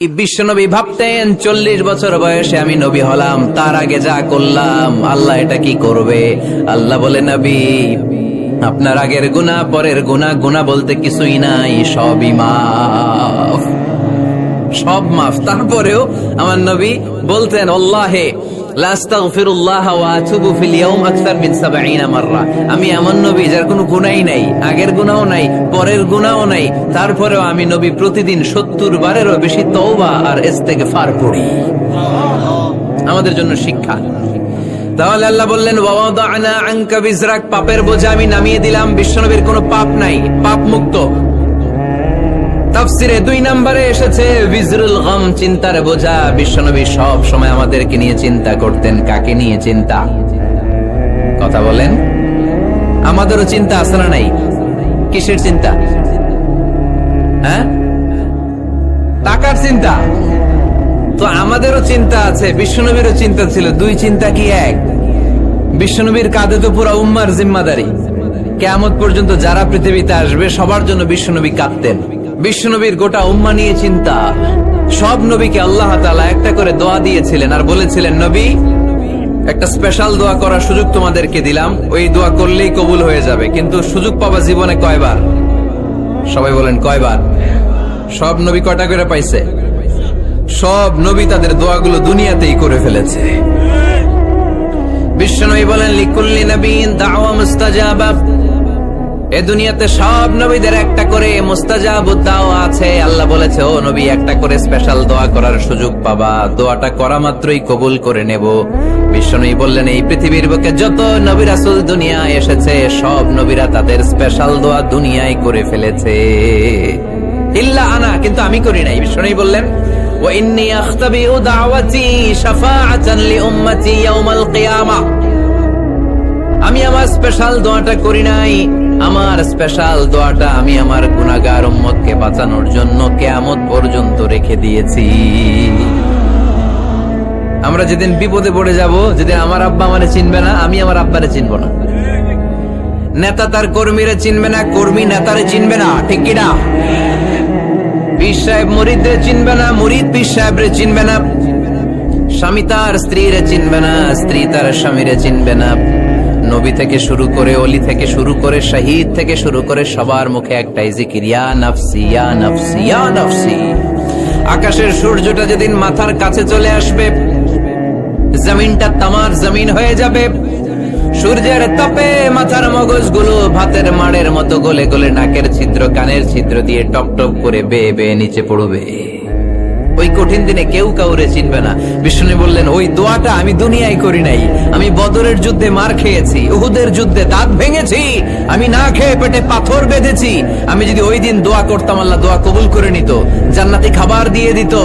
বিশ্বনবী ভাবতেন 40 বছর বয়সে আমি নবী হলাম, তার আগে যা করলাম আল্লাহ এটা কি করবে। আল্লাহ বলে, নবী আপনার আগের গুনাহ পরের গুনাহ, গুনাহ বলতে কিছুই নাই, সবই মাফ, সব মাফ। তারপরেও আমার নবী বলতেন, আল্লাহে লা আস্তাগফিরুল্লাহ ওয়া আতুবু ফিল ইয়াউম আকসার মিন 70 মাররা। আমি এমন নবী যার কোনো গুনাহই নাই, আগের গুনাহও নাই, পরের গুনাহও নাই, তারপরেও আমি নবী প্রতিদিন 70 বারেরও বেশি তওবা আর ইস্তেগফার করি। আমাদের জন্য শিক্ষা। তাহলে আল্লাহ বললেন, ওয়া ওয়াদানা আনকা বিজরাক, পাপের বোঝা আমি নামিয়ে দিলাম। বিশ্বনবীর কোনো পাপ নাই, পাপ মুক্ত। তাফসিরে 2 নম্বরে এসেছে বিজরুল গম, চিন্তার বোঝা। বিশ্বনবী সব সময় আমাদেরকে নিয়ে চিন্তা করতেন। কাকে নিয়ে চিন্তা? কথা বলেন। আমাদেরও চিন্তা আছে না নাই? কিসের চিন্তা? হ্যাঁ, টাকার চিন্তা। তো আমাদেরও চিন্তা আছে, বিশ্বনবীরও চিন্তা ছিল। 2 চিন্তা কি এক? বিশ্বনবীর কাঁধে তো পুরো উম্মার জিম্মাদারি। কিয়ামত পর্যন্ত যারা পৃথিবীতে আসবে সবার জন্য বিশ্বনবী কাঁদতেন। বিশ্বনবীর গোটা উম্মাহ নিয়ে চিন্তা। সব নবীকে আল্লাহ তাআলা একটা করে দোয়া দিয়েছিলেন আর বলেছিলেন, নবী একটা স্পেশাল দোয়া করার সুযোগ তোমাদেরকে দিলাম, ওই দোয়া করলেই কবুল হয়ে যাবে। কিন্তু সুযোগ পাবা জীবনে কয়বার? সবাই বলেন কয়বার? সব নবী কয়টা করে পাইছে? সব নবী তাদের দোয়াগুলো দুনিয়াতেই করে ফেলেছে। বিশ্বনবী বলেন, লিকুল্লি নবিয়্যিন দাওয়া মুস্তাজাবা। এ দুনিয়াতে সব নবীদের একটা করে মুস্তাজাবুদ দাওয়া আছে। আল্লাহ বলেছে, ও নবী একটা করে স্পেশাল দোয়া করার সুযোগ পাবা, দোয়াটা করা মাত্রই কবুল করে নেব। বিশ্বনবী বললেন, এই পৃথিবীর বুকে যত নবী রাসূল দুনিয়ায় এসেছে সব নবীরা তাদের স্পেশাল দোয়া দুনিয়ায় করে ফেলেছে, ইল্লা আনা, কিন্তু আমি করি নাই। বিশ্বনবী বললেন, ওয়া ইন্নী আখতাবিউ দাওয়াতি শাফাআতান লি উম্মতি ইয়াউমাল কিয়ামা। আমি আমার স্পেশাল দোয়াটা করি নাই। আমার স্পেশাল দোয়াটা আমি আমার গুনাহগার উম্মতকে বাঁচানোর জন্য কিয়ামত পর্যন্ত রেখে দিয়েছি। আমরা যেদিন বিপদে পড়ে যাব, যেদিন আমার আব্বা আমারে চিনবে না, আমি আমার আব্বারে চিনব না, নেতা তার কর্মীরা চিনবে না, কর্মী নেতারে চিনবে না, ঠিক কি না? পীর সাহেব মুরিদরে চিনবে না, মুরিদ পীর সাহেবরে চিনবে না, স্বামী তার স্ত্রীরে চিনবে না, স্ত্রী তার স্বামীরে চিনবে না। নবী থেকে শুরু করে, অলি থেকে শুরু করে, শহীদ থেকে শুরু করে সবার মুখে একটাই জিকির, ইয়া নাফসি ইয়া নাফসি ইয়া নাফসি। আকাশের সূর্যটা যেদিন মাথার কাছে চলে আসবে, জমিনটা তামার জমিন হয়ে যাবে। সূর্যের তাপে মাথার মগজগুলো ভাতের মাড়ের মতো গলে গলে নাকের ছিদ্র, কানের ছিদ্র দিয়ে টপ টপ করে বেয়ে বেয়ে নিচে পড়বে। ওই কঠিন দিনে কেউ কাউরে চিনবে না। বিষ্ণু বললেন, ওই দোয়াটা আমি দুনিয়ায় করি নাই। আমি বদরের যুদ্ধে মার খেয়েছি, উহুদের যুদ্ধে দাঁত ভেঙেছি, আমি না খেয়ে পেটে পাথর বেঁধেছি। আমি যদি ওই দিন দোয়া করতাম, আল্লাহ দোয়া কবুল করে নিত, জান্নাতি খাবার দিয়ে দিত,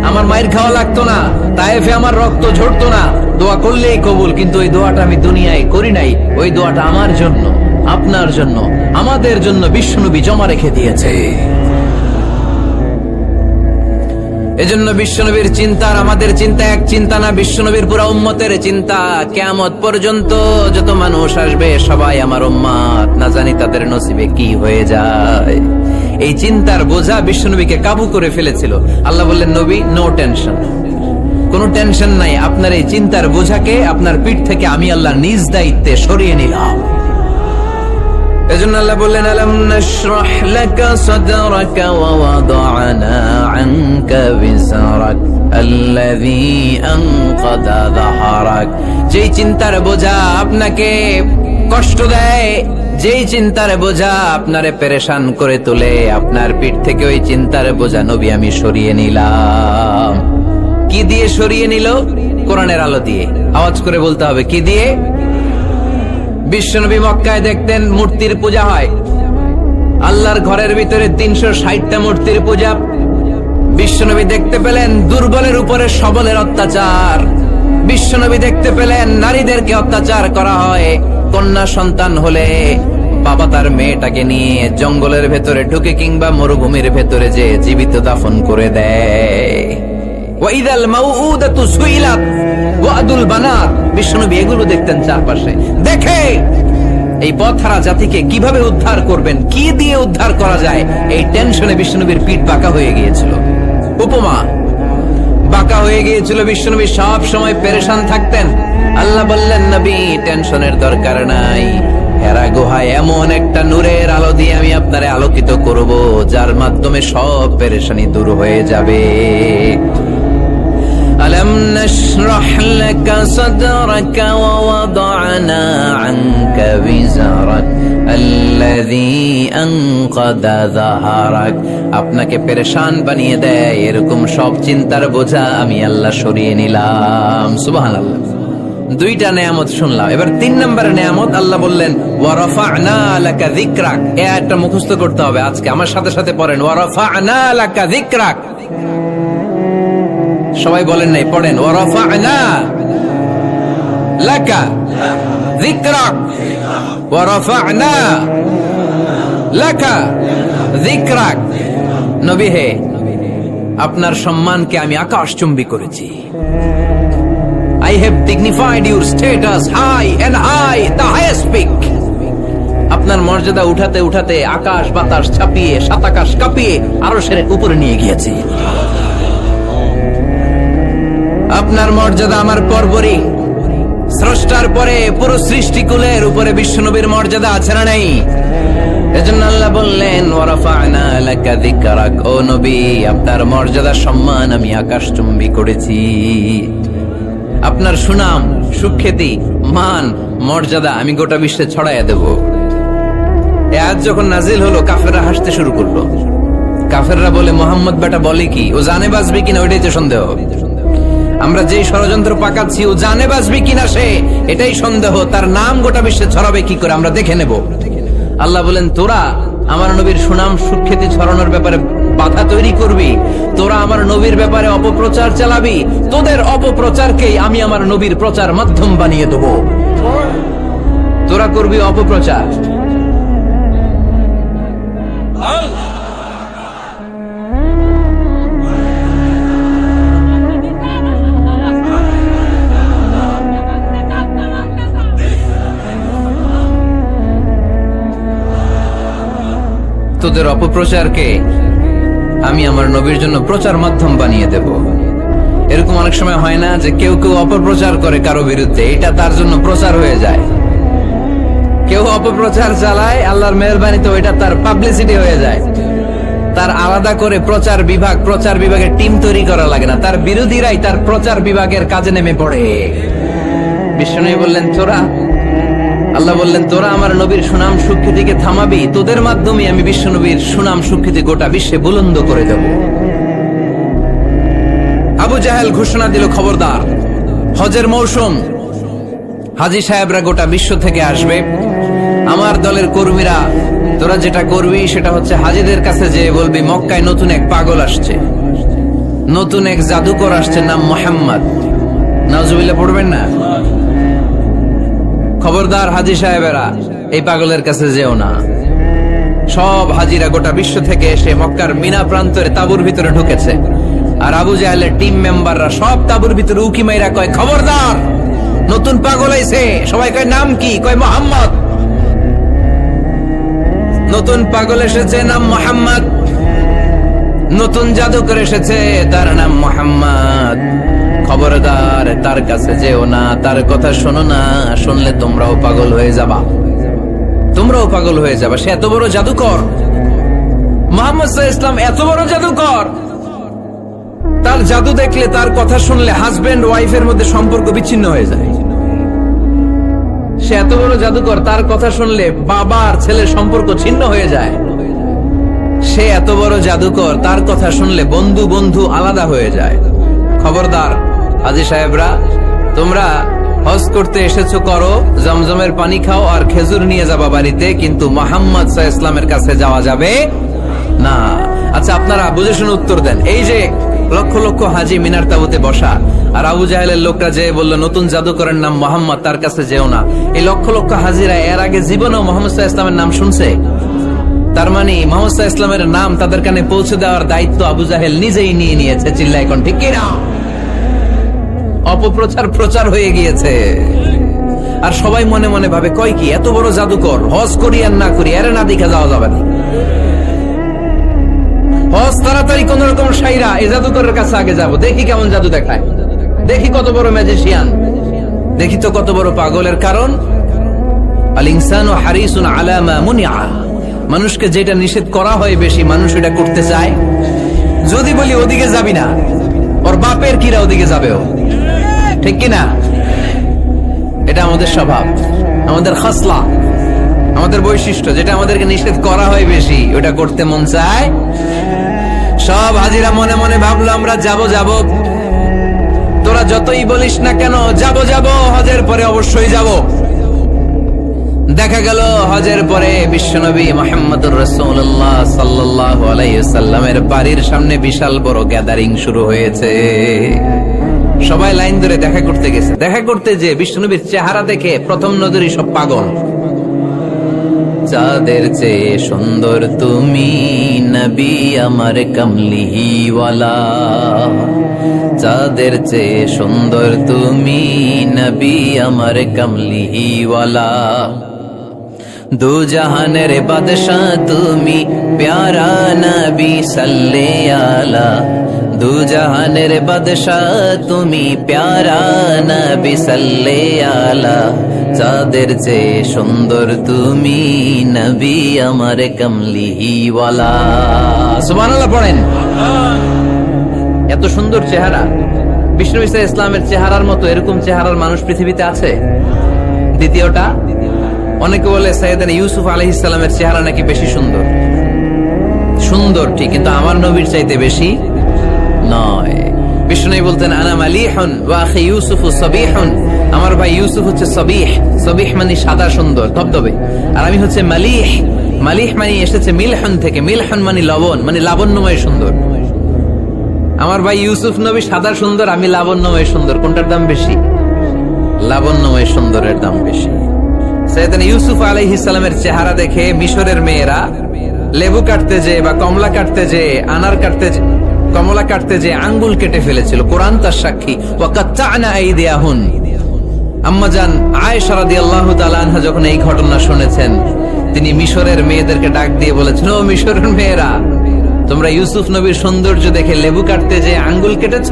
আমার মায়ের খাওয়া লাগতো না, তায়েফে আমার রক্ত ঝরতো না, দোয়া করলেই কবুল। কিন্তু ওই দোয়াটা আমি দুনিয়ায় করি নাই। ওই দোয়াটা আমার জন্য, আপনার জন্য, আমাদের জন্য বিশ্বনবী জমা রেখে দিয়েছে। এজন্য বিশ্বনবীর চিন্তা আর আমাদের চিন্তা এক চিন্তা না। বিশ্বনবীর পুরা উম্মতের চিন্তা, কিয়ামত পর্যন্ত যত মানুষ আসবে সবাই আমার উম্মত, না জানি তাদের নসিবে কি হয়ে যায়। এই চিন্তার বোঝা বিশ্বনবীকে কাবু করে ফেলেছিল। আল্লাহ বললেন, নবী নো টেনশন, কোনো টেনশন নাই। আপনার এই চিন্তার বোঝাকে আপনার পিঠ থেকে আমি আল্লাহ নিজ দায়িত্বে সরিয়ে নিলাম। এজন্য আল্লাহ বললেন, আলাম নাশরাহ লাকা সাদরাকা ওয়া ওয়াদা'না আনকা বিজরাক আল্লাযী আনকাদা যাহরাক। যেই চিন্তার বোঝা আপনাকে কষ্ট দেয়, যেই চিন্তার বোঝা আপনারে পেরেশান করে তোলে, আপনার পিঠ থেকে ওই চিন্তার বোঝা নবী আমি সরিয়ে নিলাম। কি দিয়ে সরিয়ে নিল? কোরআনের আলো দিয়ে। আওয়াজ করে বলতে হবে, কি দিয়ে? বিশ্বনবী মক্কায় দেখতেন মূর্তির পূজা হয়। আল্লাহর ঘরের ভিতরে 360টা মূর্তির পূজা। বিশ্বনবী দেখতে পেলেন দুর্বলের উপরে সবলের অত্যাচার। বিশ্বনবী দেখতে পেলেন নারীদেরকে অত্যাচার করা হয়। কন্যা সন্তান হলে বাবা তার মেয়েটাকে নিয়ে জঙ্গলের ভেতরে ঢুকে কিংবা মরুভূমির ভেতরে যে জীবিত দাফন করে দেয়। ওয়াইদাল মাউউদাতু সুইলাত ওয়াদুল বানাত। বিশ্বনবী এগুলো দেখতেন চারপাশে। দেখে এই পথহারা জাতিকে কিভাবে উদ্ধার করবেন, কি দিয়ে উদ্ধার করা যায়, এই টেনশনে বিশ্বনবীর পিঠ বাঁকা হয়ে গিয়েছিল। উপমা, বাঁকা হয়ে গিয়েছিল, বিশ্বনবী সব সময় পেরেশান থাকতেন। আল্লাহ বললেন, নবী টেনশনের দরকার নাই, হেরা গুহায় এমন একটা নূরের আলো দিয়ে আমি আপনারে আলোকিত করব, যার মাধ্যমে সব পেরেশানি দূর হয়ে যাবে। ألم نشرح لك صدرك ووضعنا عنك وزرك الذي أنقض ظهرك। আপনাকে পেরেশান বানিয়ে দেয় এরকম সব চিন্তার বোঝা আমি আল্লাহ সরিয়ে নিলাম। সুবহানাল্লাহ। দুইটা নেয়ামত শুনলাম, এবার 3 নম্বরের নেয়ামত আল্লাহ বললেন ওয়ারাফা'না লাকা যিকরাক। এই আয়াতটা মুখস্থ করতে হবে আজকে, আমার সাথে সাথে পড়েন ওয়ারাফা'না লাকা যিকরাক। সবাই বলেন নাই, পড়েন ওয়ারাফা'না লাকা যিকরাক, ওয়ারাফা'না লাকা যিকরাক। নবী হে, আপনার সম্মানকে আমি আকাশচুম্বী করেছি। I have dignified your status high and high, the highest peak. আপনার মর্যাদা উঠাতে উঠাতে আকাশ বাতাস ছাপিয়ে, সাত আকাশ কাঁপিয়ে আরশের উপরে নিয়ে গিয়েছি। আপনার মর্যাদা আমার পরপরই, স্রষ্টার পরে পুরো সৃষ্টিকুলের উপরে বিশ্বনবীর মর্যাদা আছে না নাই? এজন্য আল্লাহ বললেন ওয়ারাফা'না লাকা যিকরাক। ও নবী, আপনার মর্যাদা সম্মান আমি আকাশচুম্বী করেছি। আপনার সুনাম, সুখ্যাতি, মান, মর্যাদা আমি গোটা বিশ্বে ছড়াইয়া দেব। এই আয়াত যখন নাজিল হলো, কাফেররা হাসতে শুরু করলো। কাফেররা বলে, মোহাম্মদ বেটা বলে কি, ও জানে বাঁচবে কিনা ওইটাই তো সন্দেহ। আমরা যেই ষড়যন্ত্র পাকাচ্ছি, ও জানে বাঁচবে কিনা সে এটাই সন্দেহ। তার নাম গোটা বিশ্বে ছড়াবে কি করে আমরা দেখে নেব। আল্লাহ বলেন, তোরা আমার নবীর সুনাম সুখ্যাতি ছড়ানোর ব্যাপারে বাধা তৈরি করবি, তোরা আমার নবীর ব্যাপারে অপপ্রচার চালাবি, তোদের অপপ্রচারকেই আমি আমার নবীর প্রচার মাধ্যম বানিয়ে দেব। তোরা করবি অপপ্রচার। তোদের অপপ্রচারকে আমি আমার নবীর জন্য প্রচার মাধ্যম বানিয়ে দেব। এরকম অনেক সময় হয় না যে কেউ কেউ অপপ্রচার করে কারো বিরুদ্ধে, এটা তার জন্য প্রচার হয়ে যায়। কেউ অপপ্রচার চালায়, আল্লাহর মেহেরবানিতে ওইটা তার পাবলিসিটি হয়ে যায়। তার আলাদা করে প্রচার বিভাগের টিম তৈরি করা লাগে না, তার বিরোধীরাই তার প্রচার বিভাগের কাজে নেমে পড়ে। বিষ্ণু বললেন তোরা, আল্লাহ বললেন তোরা আমার নবীর সুনাম সুখ্যাতিকে থামাবি, তোদের মাধ্যমে আমি বিশ্ব নবীর সুনাম সুখ্যাতি গোটা বিশ্বে বুলন্দ করে দেব। আবু জাহেল ঘোষণা দিল, খবরদার, হজের মৌসুম, হাজী সাহেবরা গোটা বিশ্ব থেকে আসবে, আমার দলের কর্মীরা তোরা যেটা করবি সেটা হচ্ছে হাজীদের কাছে যেয়ে বলবি মক্কায় নতুন এক পাগল আসছে, নতুন এক জাদুকর আসছে, নাম মুহাম্মদ। নাউজুবিল্লাহ পড়বেন না? খবরদার হাজী সাহেবেরা, এই পাগলের কাছে যেও না। সব হাজিরা গোটা বিশ্ব থেকে এসে মক্কার মিনা প্রান্তরে তাঁবুর ভিতরে ঢুকেছে, আর আবু জাহেলের টিম মেম্বাররা সব তাঁবুর ভিতরে উকি মাইরা কয়, খবরদার, নতুন পাগল আইছে। সবাই কয়, নাম কি? কয়, মুহাম্মদ। নতুন পাগল এসেছে, নাম মুহাম্মদ। নতুন জাদুকর এসেছে, তার নাম মুহাম্মদ। খবরদার, তার কাছে যেও না, তার কথা শোনো না, শুনলে তোমরাও পাগল হয়ে যাবা, তোমরাও পাগল হয়ে যাবা। সে এত বড় জাদুকর, মুহাম্মদ সাল্লাল্লাহু আলাইহি ওয়াসাল্লাম এত বড় জাদুকর, তার জাদু দেখলে, তার কথা শুনলে হাজবেন্ড ওয়াইফের মধ্যে সম্পর্ক বিচ্ছিন্ন হয়ে যায়। সে এত বড় জাদুকর, তার কথা শুনলে বাবা আর ছেলের সম্পর্ক ছিন্ন হয়ে যায়। সে এত বড় জাদুকর, তার কথা শুনলে বন্ধু বন্ধু আলাদা হয়ে যায়। খবরদার হাজী সাহেবরা, তোমরা হজ করতে এসেছো করো, জমজমের পানি খাও আর খেজুর নিয়ে যাবা বাড়িতে, কিন্তু মুহাম্মদ সাল্লাল্লাহু আলাইহি ওয়াসাল্লামের কাছে যাওয়া যাবে না। আচ্ছা, আপনারা বুঝে শুনে উত্তর দেন। এই যে লক্ষ লক্ষ হাজী মিনার তাবুতে বসা, আর আবু জাহেলের লোকরা যে বলল নতুন জাদুকরের নাম মুহাম্মদ, তার কাছে যেও না, এই লক্ষ লক্ষ হাজীরা এর আগে জীবনেও মুহাম্মদ সাল্লাল্লাহু আলাইহি ওয়াসাল্লামের নাম শুনছে? তার মানে মুহাম্মদ সাল্লাল্লাহু আলাইহি ওয়াসাল্লামের নাম তাদের কানে পৌঁছে দেওয়ার দায়িত্ব আবু জাহেল নিজেই নিয়ে নিয়েছে। চিল্লায় কোন ঠিক কিনা? অপপ্রচার প্রচার হয়ে গিয়েছে, আর সবাই মনে মনে ভাবে, কয় কি, এত বড় জাদুকর, হজ করি আর না করি এর না দেখে যাওয়া যাবে না। বস তাড়াতাড়ি কোন রকম সাইরা এই জাদুকরের কাছে আগে যাব, দেখি কেমন জাদু দেখায়, দেখি কত বড় ম্যাজিশিয়ান, দেখি তো কত বড় পাগলের। কারণ আল ইনসানু হারিসুন আলা মা মুনিআ, মানুষকে যেটা নিষেধ করা হয় বেশি মানুষ এটা করতে চায়। যদি বলি ওদিকে যাবি না, ওর বাপের কিরা ওদিকে যাবে ও, ঠিক কিনা? এটা আমাদের স্বভাব, আমাদের খাসলা, আমাদের বৈশিষ্ট্য। যেটা আমাদেরকে নিষেধ করা হয় বেশি ওটা করতে মন চায়। সব হাজিরা মনে মনে ভাবলো আমরা যাব যাব, তোরা যতই বলিস না কেন যাব যাব, হজের পরে অবশ্যই যাব। দেখা গেল হজের পরে বিশ্বনবী মুহাম্মদুর রাসূলুল্লাহ সাল্লাল্লাহু আলাইহি ওয়াসাল্লামের বাড়ির সামনে বিশাল বড় গ্যাদারিং শুরু হয়েছে। সবাই লাইন ধরে দেখা করতে গেছে। দেখা করতে যে বিশ্বনবীর চেহারা দেখে প্রথম নজরই সব পাগল। চাঁদের চেয়ে সুন্দর তুমি নবী আমার কমলিওয়ালা, চাঁদের চেয়ে সুন্দর তুমি নবী আমার কমলিওয়ালা, দু জাহানের বাদশাহ তুমি প্যারা নবী সাল্লে আলা, দু জাহানের বাদশাহ তুমি প্যারা নবী সাল্লে আলা, চাঁদের চেয়ে সুন্দর তুমি নবী আমার কমলিওয়ালা। সুবহানাল্লাহ পড়েন। এত সুন্দর চেহারা, বিষ্ণু ঈসা ইসলামের চেহারার মতো এরকম চেহারার মানুষ পৃথিবীতে আছে? দ্বিতীয়টা, অনেকে বলে সাইয়েদনা ইউসুফ আলাইহিস সালামের চেহারা নাকি বেশি সুন্দর। সুন্দর ঠিক, কিন্তু আমার নবীর চাইতে বেশি নয়। বিষ্ণু বলতেন আনা মালিহুন ওয়া আখি ইউসুফু সাবিহুন, আমার ভাই ইউসুফ হচ্ছে সাবিহ, সাবিহ মানে সাদা সুন্দর ধবধবে, আর আমি হচ্ছে মালিহ, মালিহ মানে এসেছে মিলহন থেকে, মিলহন মানে লবণ, মানে লাবণ্যময় সুন্দর। আমার ভাই ইউসুফ নবী সাদা সুন্দর, আমি লাবণ্যময় সুন্দর। কোনটার দাম বেশি? লাবণ্যময় সুন্দরের দাম বেশি। সাইয়েদনা ইউসুফ আলাইহিস সালামের চেহারা দেখে মিশরের মেয়েরা লেবু কাটতে যে বা কমলা কাটতে যে, আনার কাটতে যে, কমলা কাটতে যে আঙ্গুল কেটে ফেলেছিল। কোরআন তার সাক্ষী। ওয়া কাত্তা'না আইদিয়াহুন। আম্মাজান আয়েশা রাদিয়াল্লাহু তাআলা আনহা যখন এই ঘটনা শুনেছেন, তিনি মিশরের মেয়েদেরকে ডাক দিয়ে বলেছেন, ও মিশরের মেয়েরা, তোমরা ইউসুফ নবীর সৌন্দর্য দেখে লেবু কাটতে যে আঙ্গুল কেটেছ,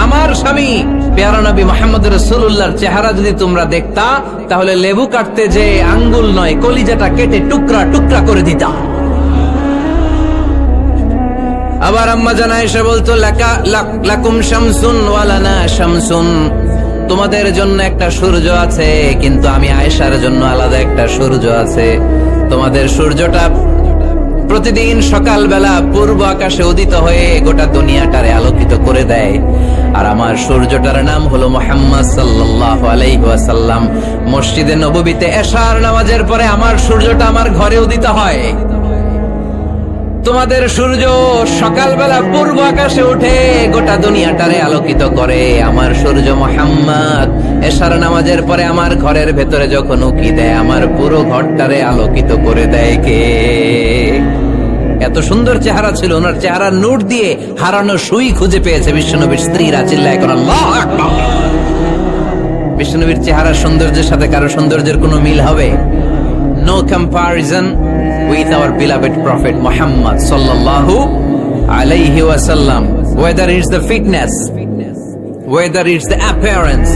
আমার স্বামী প্যারা নবী মুহাম্মদ রাসূলুল্লাহর চেহারা যদি তোমরা দেখতা, তাহলে লেবু কাটতে যে আঙ্গুল নয়, কলিজাটা কেটে টুকরা টুকরা করে দিতা। আবার আম্মা জান আয়েশা বলতো, লাকুম শামসুন ওয়া লানা শামসুন, তোমাদের জন্য একটা সূর্য আছে, কিন্তু আমি আয়েশার জন্য আলাদা একটা সূর্য আছে। তোমাদের সূর্যটা প্রতিদিন সকালবেলা পূর্ব আকাশে উদিত হয়ে গোটা দুনিয়াটারে আলোকিত করে দেয়, আর আমার সূর্যটার নাম হলো মুহাম্মদ সাল্লাল্লাহু আলাইহি ওয়াসাল্লাম। মসজিদে নববীতে এশার নামাজের পরে আমার সূর্যটা আমার ঘরে উদিত হয়। তোমাদের সূর্য সকালবেলা পূর্ব আকাশে উঠে গোটা দুনিয়াটারে আলোকিত করে, আমার সূর্য মুহাম্মদ এশার নামাজের পরে আমার ঘরের ভেতরে যখন উকি দেয়, আমার পুরো ঘরটারে আলোকিত করে দেয় কে? এত সুন্দর চেহারা ছিল, ওনার চেহারার নূর দিয়ে হারানো সুই খুঁজে পেয়েছে বিশ্বনবীর স্ত্রীরা। চিল্লায় কোন আল্লাহু আকবার। বিশ্বনবীর চেহারার সৌন্দর্যের সাথে কারো সৌন্দর্যের কোনো মিল হবে? No comparison with our beloved Prophet Muhammad sallallahu alayhi wasallam. Whether it's the fitness, whether it's the appearance,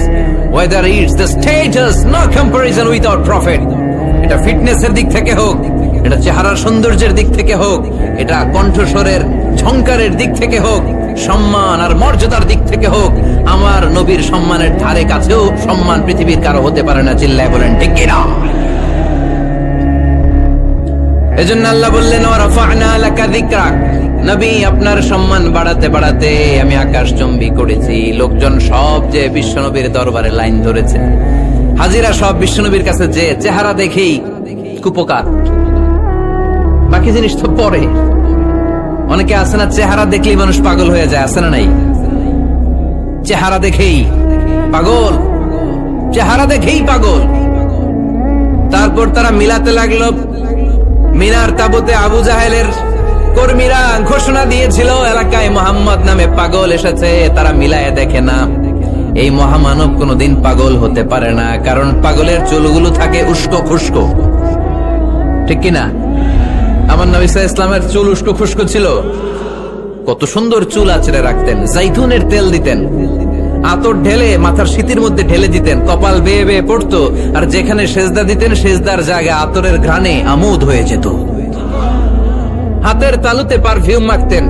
whether it's the status, no comparison with our Prophet. এটা ফিটনেসের দিক থেকে হোক, এটা চেহারার সৌন্দর্যের দিক থেকে হোক, এটা কণ্ঠস্বরের ঝংকারের দিক থেকে হোক, সম্মান আর মর্যাদার দিক থেকে হোক, আমার নবীর সম্মানের ধারে কাছেও সম্মান পৃথিবীর কারো হতে পারে না। চিল্লায় বলেন ঠিক কিনা? এজন্য আল্লাহ বললেন, ওয়া রাফা'না লাকা যিকরাক, নবী আপনার সম্মান বাড়াতে বাড়াতে আমি আকাশচুম্বী করেছি। লোকজন সব যে বিশ্বনবীর দরবারে লাইন ধরেছে, হাজিরা সব বিশ্বনবীর কাছে যে চেহারা দেখেই কুপকার, বাকি জিনিস তো পরে। অনেকে আছে না, চেহারা দেখলেই মানুষ পাগল হয়ে যায়, আছে না নাই? চেহারা দেখেই পাগল, চেহারা দেখেই পাগল। তারপর তারা মিলাতে লাগলো। মিনার তাবুতে আবু জাহেলের কর্মীরা ঘোষণা দিয়েছিল, এলাকায় মোহাম্মদ নামে পাগল এসেছে। তারা মিলায় দেখে না, এই মহামানব কোনদিন পাগল হতে পারে না, কারণ পাগলের চুলগুলো থাকে উস্কো খুস্কো, ঠিক কিনা? আমার নবী সাল্লাল্লাহু আলাইহি ইসলামের চুল উস্কো খুস্কো ছিল, কত সুন্দর চুল আঁচড়ে রাখতেন, জাইতুনের তেল দিতেন, আতর ঢেলে মাথার শীতির মধ্যে ঢেলে দিতেন, কপাল বেয়ে বেয়ে পড়তো, আর যেখানে সেজদা দিতেন সেজদার জায়গা আতরের ঘ্রাণে আমোদ হয়ে যেত। হাতের তালুতে পারফিউম মাখতেন,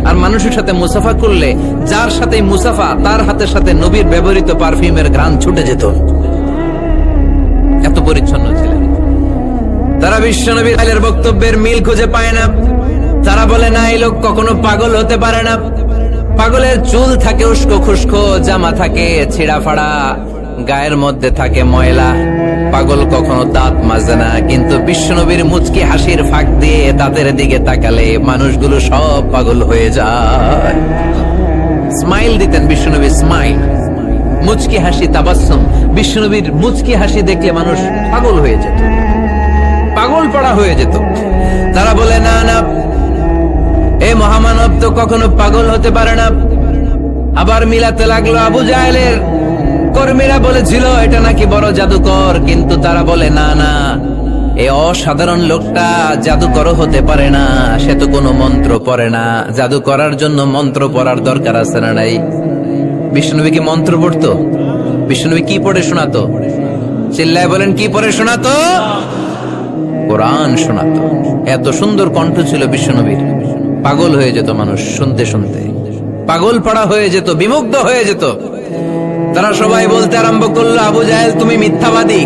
আর মানুষের সাথে মুসাফা করলে যার সাথে মুসাফা তার হাতের সাথে নবীর ব্যবহৃত পারফিউমের ঘ্রাণ ছুটে যেত। এত পরিচ্ছন্ন ছিলেন তারা। বিশ্ব নবীর বক্তব্যের মিল খুঁজে পায় না। তারা বলে না, এই লোক কখনো পাগল হতে পারে না। পাগলের চুল থাকে উস্কো খুস্কো, জামা থাকে ছিঁড়া ফাড়া, গায়ের মধ্যে থাকে ময়লা। পাগল কখনো দাঁত মাজে না, কিন্তু বিশ্বনবীর মুচকি হাসির ফাঁক দিয়ে দাঁতের দিকে তাকালে মানুষগুলো সব পাগল হয়ে যায়। স্মাইল দিতেন বিশ্বনবী, স্মাইল, মুচকি হাসি, তাবাসসুম। বিশ্বনবীর মুচকি হাসি দেখলে মানুষ পাগল হয়ে যেত, পাগল পড়া হয়ে যেত। তারা বলে না না, এই মহামানব তো কখনো পাগল হতে পারে না। আবার মিলাতে লাগলো আবু জাহেলের কর্মীরা বলেছিল এটা নাকি বড় জাদুকর, কিন্তু তারা বলে না না, এই অসাধারণ লোকটা জাদুকর হতে পারে না, সে তো কোনো মন্ত্র পড়ে না। জাদু করার জন্য মন্ত্র পড়ার দরকার আছে না নাই? বিষ্ণুনবী কি মন্ত্র পড়তো? বিষ্ণুনবী কি পড়ে শোনাতো? চিল্লায় বলেন, কি পড়ে শোনাতো? কোরআন শোনাতো। এত সুন্দর কণ্ঠ ছিল বিশ্বনবীর, পাগল হয়ে যেত মানুষ শুনতে শুনতে, পাগল পড়া হয়ে যেত, বিমুগ্ধ হয়ে যেত। তারা সবাই বলতে আরম্ভ করলো, আবু জাহেল তুমি মিথ্যাবাদী,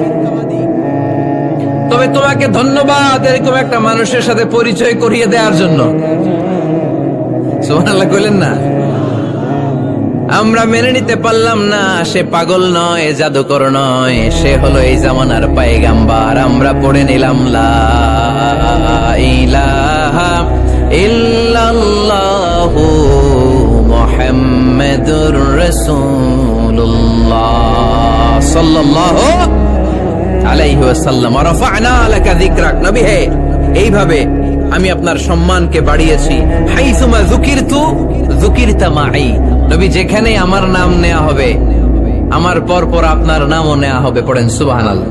তবে তোমাকে ধন্যবাদ এরকম একটা মানুষের সাথে পরিচয় করিয়ে দেওয়ার জন্য। সুবহানাল্লাহ কইলেন না? আমরা মেনে নিতে পারলাম না সে পাগল নয়, জাদুকর নয়, সে হলো এই জামানার পয়গাম্বার। আমরা পড়ে নিলাম লা ইলাহা ইল্লাল্লাহু মুহাম্মাদুর রাসূলুল্লাহ সাল্লাল্লাহু আলাইহি ওয়াসাল্লাম। রাফা'না লাকা যিকরাক। নবী হে, এইভাবে আমি আপনার সম্মানকে বাড়িয়েছি। হাইসুমা যুকিরতু যুকিরতা মাই। নবী যেখানে আমার নাম নেওয়া হবে, আমার পর পর আপনার নামও নেওয়া হবে। পড়েন সুবহানাল্লাহ।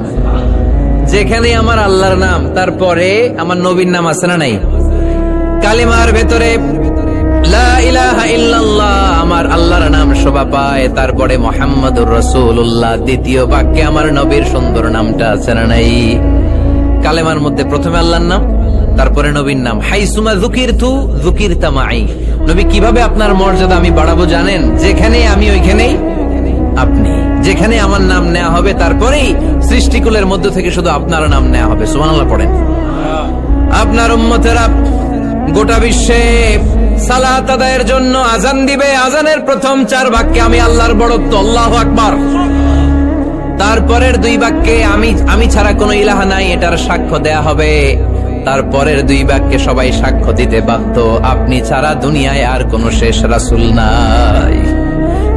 যেখানে আমার আল্লাহর নাম, তারপরে আমার নবীর নাম আছে না নাই? কালিমার ভেতরে লা ইলাহা ইল্লাল্লাহ আমার আল্লাহর নাম শোভা পায়, তারপরে মুহাম্মাদুর রাসূলুল্লাহ দ্বিতীয় বাক্যে আমার নবীর সুন্দর নামটা আছে না নাই? কালেমার মধ্যে প্রথমে আল্লাহর নাম, তারপরে নবীর নাম। হাইসুমা যুকিরতু যুকিরতা মাই। নবী কিভাবে আপনার মর্যাদা আমি বাড়াবো জানেন? যেখানে আমি ওইখানেই আপনি। যেখানে আমার নাম নেওয়া হবে, তারপরেই সৃষ্টিকুলের মধ্য থেকে শুধু আপনার নাম নেওয়া হবে। সুবহানাল্লাহ পড়েন। আপনার উম্মতেরা গোটা বিশ্বে সালাত আদায়ের জন্য আজান দিবে। আজানের প্রথম 4 বাক্যে আমি আল্লাহর বড়ত্ব, আল্লাহু আকবার। তারপরের 2 বাক্যে আমি ছাড়া কোনো ইলাহা নাই, এটার সাক্ষ্য দেয়া হবে। তারপরের 2 বাক্যে সবাই সাক্ষ্য দিতে বাধ্য, আপনি ছাড়া দুনিয়ায় আর কোনো শেষ রাসূল নাই।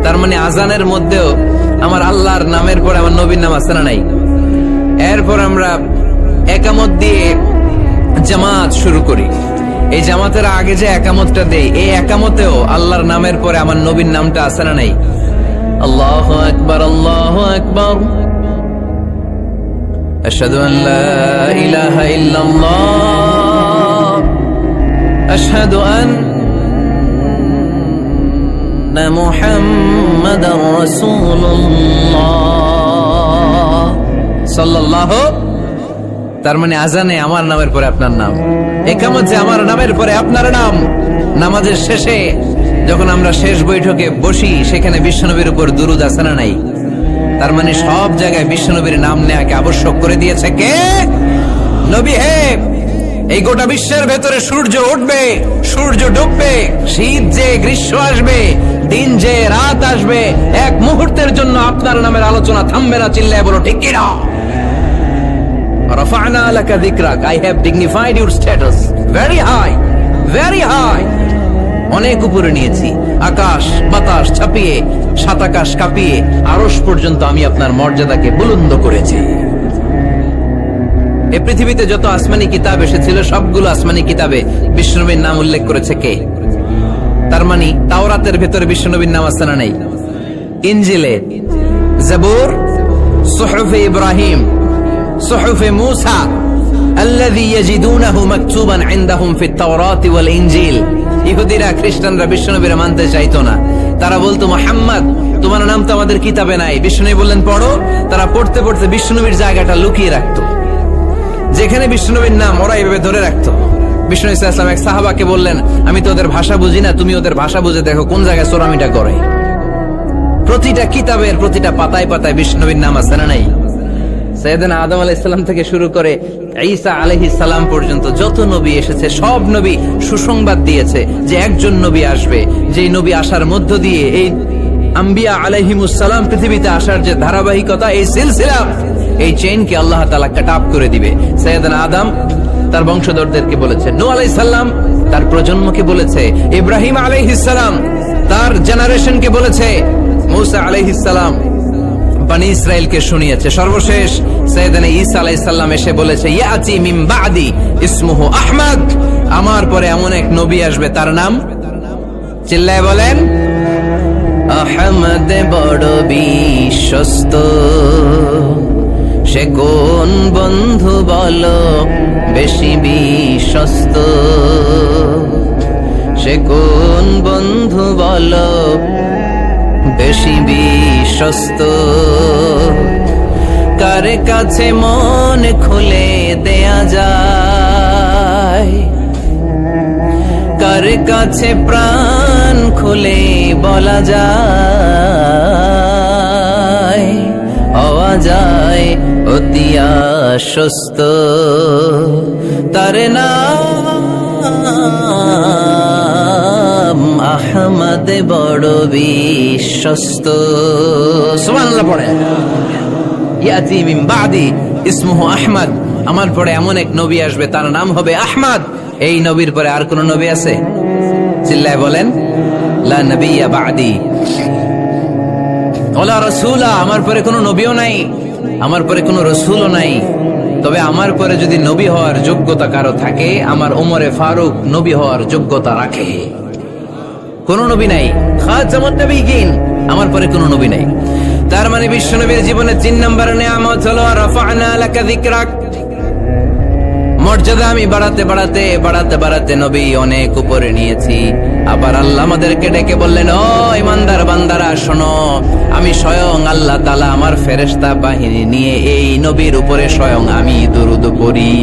তার মানে আজানের মধ্যেও আমার আল্লাহর নামের পরে আমার নবীর নাম আছে না নাই? এরপর আমরা একামত দিয়ে জামাত শুরু করি। এই জামাতের আগে যে একামতটা দেই, এই একামতেও আল্লাহর নামের পরে আমার নবীর নামটা আছে না নাই? আল্লাহু আকবার, আল্লাহু আকবার, আশহাদু আন লা ইলাহা ইল্লাল্লাহ, আশহাদু আন্না মুহাম্মাদার রাসূলুল্লাহ সাল্লাল্লাহু। তার মানে আজানে আমার নামের পরে আপনার নাম, একামতে আমার নামের পরে আপনার নাম। নামাজের শেষে যখন আমরা শেষ বৈঠকে বসি, সেখানে বিশ্বনবীর উপর দুরূদ আছে না নাই? তার মানে সব জায়গায় বিশ্বনবীর নাম নেওয়াকে আবশ্যক করে দিয়েছে কে? নবী হে। এই গোটা বিশ্বের ভেতরে সূর্য উঠবে, সূর্য ডুববে, শীত যে গ্রীষ্ম আসবে, দিন যে রাত আসবে, এক মুহূর্তের জন্য আপনার নামের আলোচনা থামবে না। চিল্লায় বলো ঠিক কিনা? রাফা'না লাকা যিকরাক, I have dignified your status very high, very high. অনেক উপরে নিয়েছি, আকাশ বাতাস ছাপিয়ে, 7 আকাশ কাঁপিয়ে আরশ পর্যন্ত আমি আপনার মর্যাদাকে বুলন্দ করেছি। এই পৃথিবীতে যত আসমানি কিতাব এসেছিল, সবগুলো আসমানি কিতাবে বিশ্বনবীর নাম উল্লেখ করেছে কে? তার মানে তাওরাতের ভেতরে বিশ্বনবীর নাম আছে না নাই? ইনজিলে, জাবুর, সুহুফে ইব্রাহিম, সুহুফে মূসা, আল্লাযী ইয়াজিদুনাহু মাকতুবান ইনদাহুম ফিত তাওরাতি ওয়াল ইনজিল। ইহুদিরা খ্রিস্টানরা বিশ্বনবীরা মানতে চাইতো না। তারা বলতো, মুহাম্মদ তোমার নাম তো আমাদের কিতাবে নাই। বিশ্বনবী বললেন পড়ো। তারা পড়তে পড়তে বিশ্বনবীর জায়গাটা লুকিয়ে রাখতো। যেখানে বিশ্বনবীর নাম ওরা এইভাবে ধরে রাখতো। বিষ্ণু ইসা ইসলাম এক সাহাবাকে বললেন, আমি তো ওদের ভাষা বুঝি না, তুমি ওদের ভাষা বুঝে দেখো কোন জায়গায় চোরামিটা করে। প্রতিটা কিতাবের প্রতিটা পাতায় পাতায় বিষ্ণুনবীর নাম আছে না নাই? সাইয়েদনা আদম আলাইহিস সালাম থেকে শুরু করে ঈসা আলাইহিস সালাম পর্যন্ত যত নবী এসেছে সব নবী সুসংবাদ দিয়েছে যে একজন নবী আসবে, যেই নবী আসার মধ্য দিয়ে এই আম্বিয়া আলাইহিমুস সালাম পৃথিবীতে আসার যে ধারাবাহিকতা, এই সিলসিলা, এই চেইনকে আল্লাহ তাআলা কাট অফ করে দিবে। সাইয়েদনা আদম তার বংশধরদেরকে বলেছে, নূহ আলাইহিস সালাম তার প্রজন্মকে বলেছে, ইব্রাহিম আলাইহিস সালাম তার জেনারেশনকে বলেছে, মূসা আলাইহিস সালাম বনি ইসরাইলকে শুনিয়েছে। সর্বশেষ সাইয়েদনা ঈসা আলাইহিস সালাম এসে বলেছে, ইয়াতি মিন বাদি ইসমুহু আহমদ, আমার পরে এমন এক নবী আসবে তার নাম, চিল্লায় বলেন, আহমদ বড় বিশ্বস্ত। সে কোন বন্ধু বলো বেশি বিশ্বস্ত, সে কোন বন্ধু বলো বেশি বিশ্বস্ত। কার কাছে মন খুলে দেয়া যায়, কার কাছে প্রাণ খুলে বলা যায়, হওয়া যায় অতি আশ্বস্ত। তার নাম আহমদ বড় বিশ্বস্ত। সুবহানাল্লাহ পড়েন। ইয়াতি মিন বাদি ইসমুহু আহমদ, আমার পরে এমন এক নবী আসবে তার নাম হবে আহমদ। এই নবীর পরে আর কোন নবী আছে? চিল্লায় বলেন, লা নবিয়্যা বাদি ওয়ালা রাসূলা, আমার পরে কোনো নবীও নাই, আমার পরে কোনো রাসূলও নাই। তবে আমার পরে যদি নবী হওয়ার যোগ্যতা কারো থাকে, আমার ওমরে ফারুক নবী হওয়ার যোগ্যতা রাখে। কোন নবী নাই, খাতামুন নবিয়্যিন, আমার পরে কোনো নবী নাই। তার মানে বিশ্বনবীর জীবনে 3 নম্বর নিয়ামত হলো রাফা'না লাকা যিকরাক, মর্যাদা আমি বাড়াতে বাড়াতে বাড়াতে বাড়াতে নবী অনেক উপরে নিয়েছি। আবার আল্লাহ আমাদেরকে ডেকে বললেন, ও ইমানদার বান্দারা শোনো, আমি স্বয়ং আল্লাহ তাআলা আমার ফেরেশতা বাহিনী নিয়ে এই নবীর উপরে স্বয়ং আমি দরুদ পড়ি।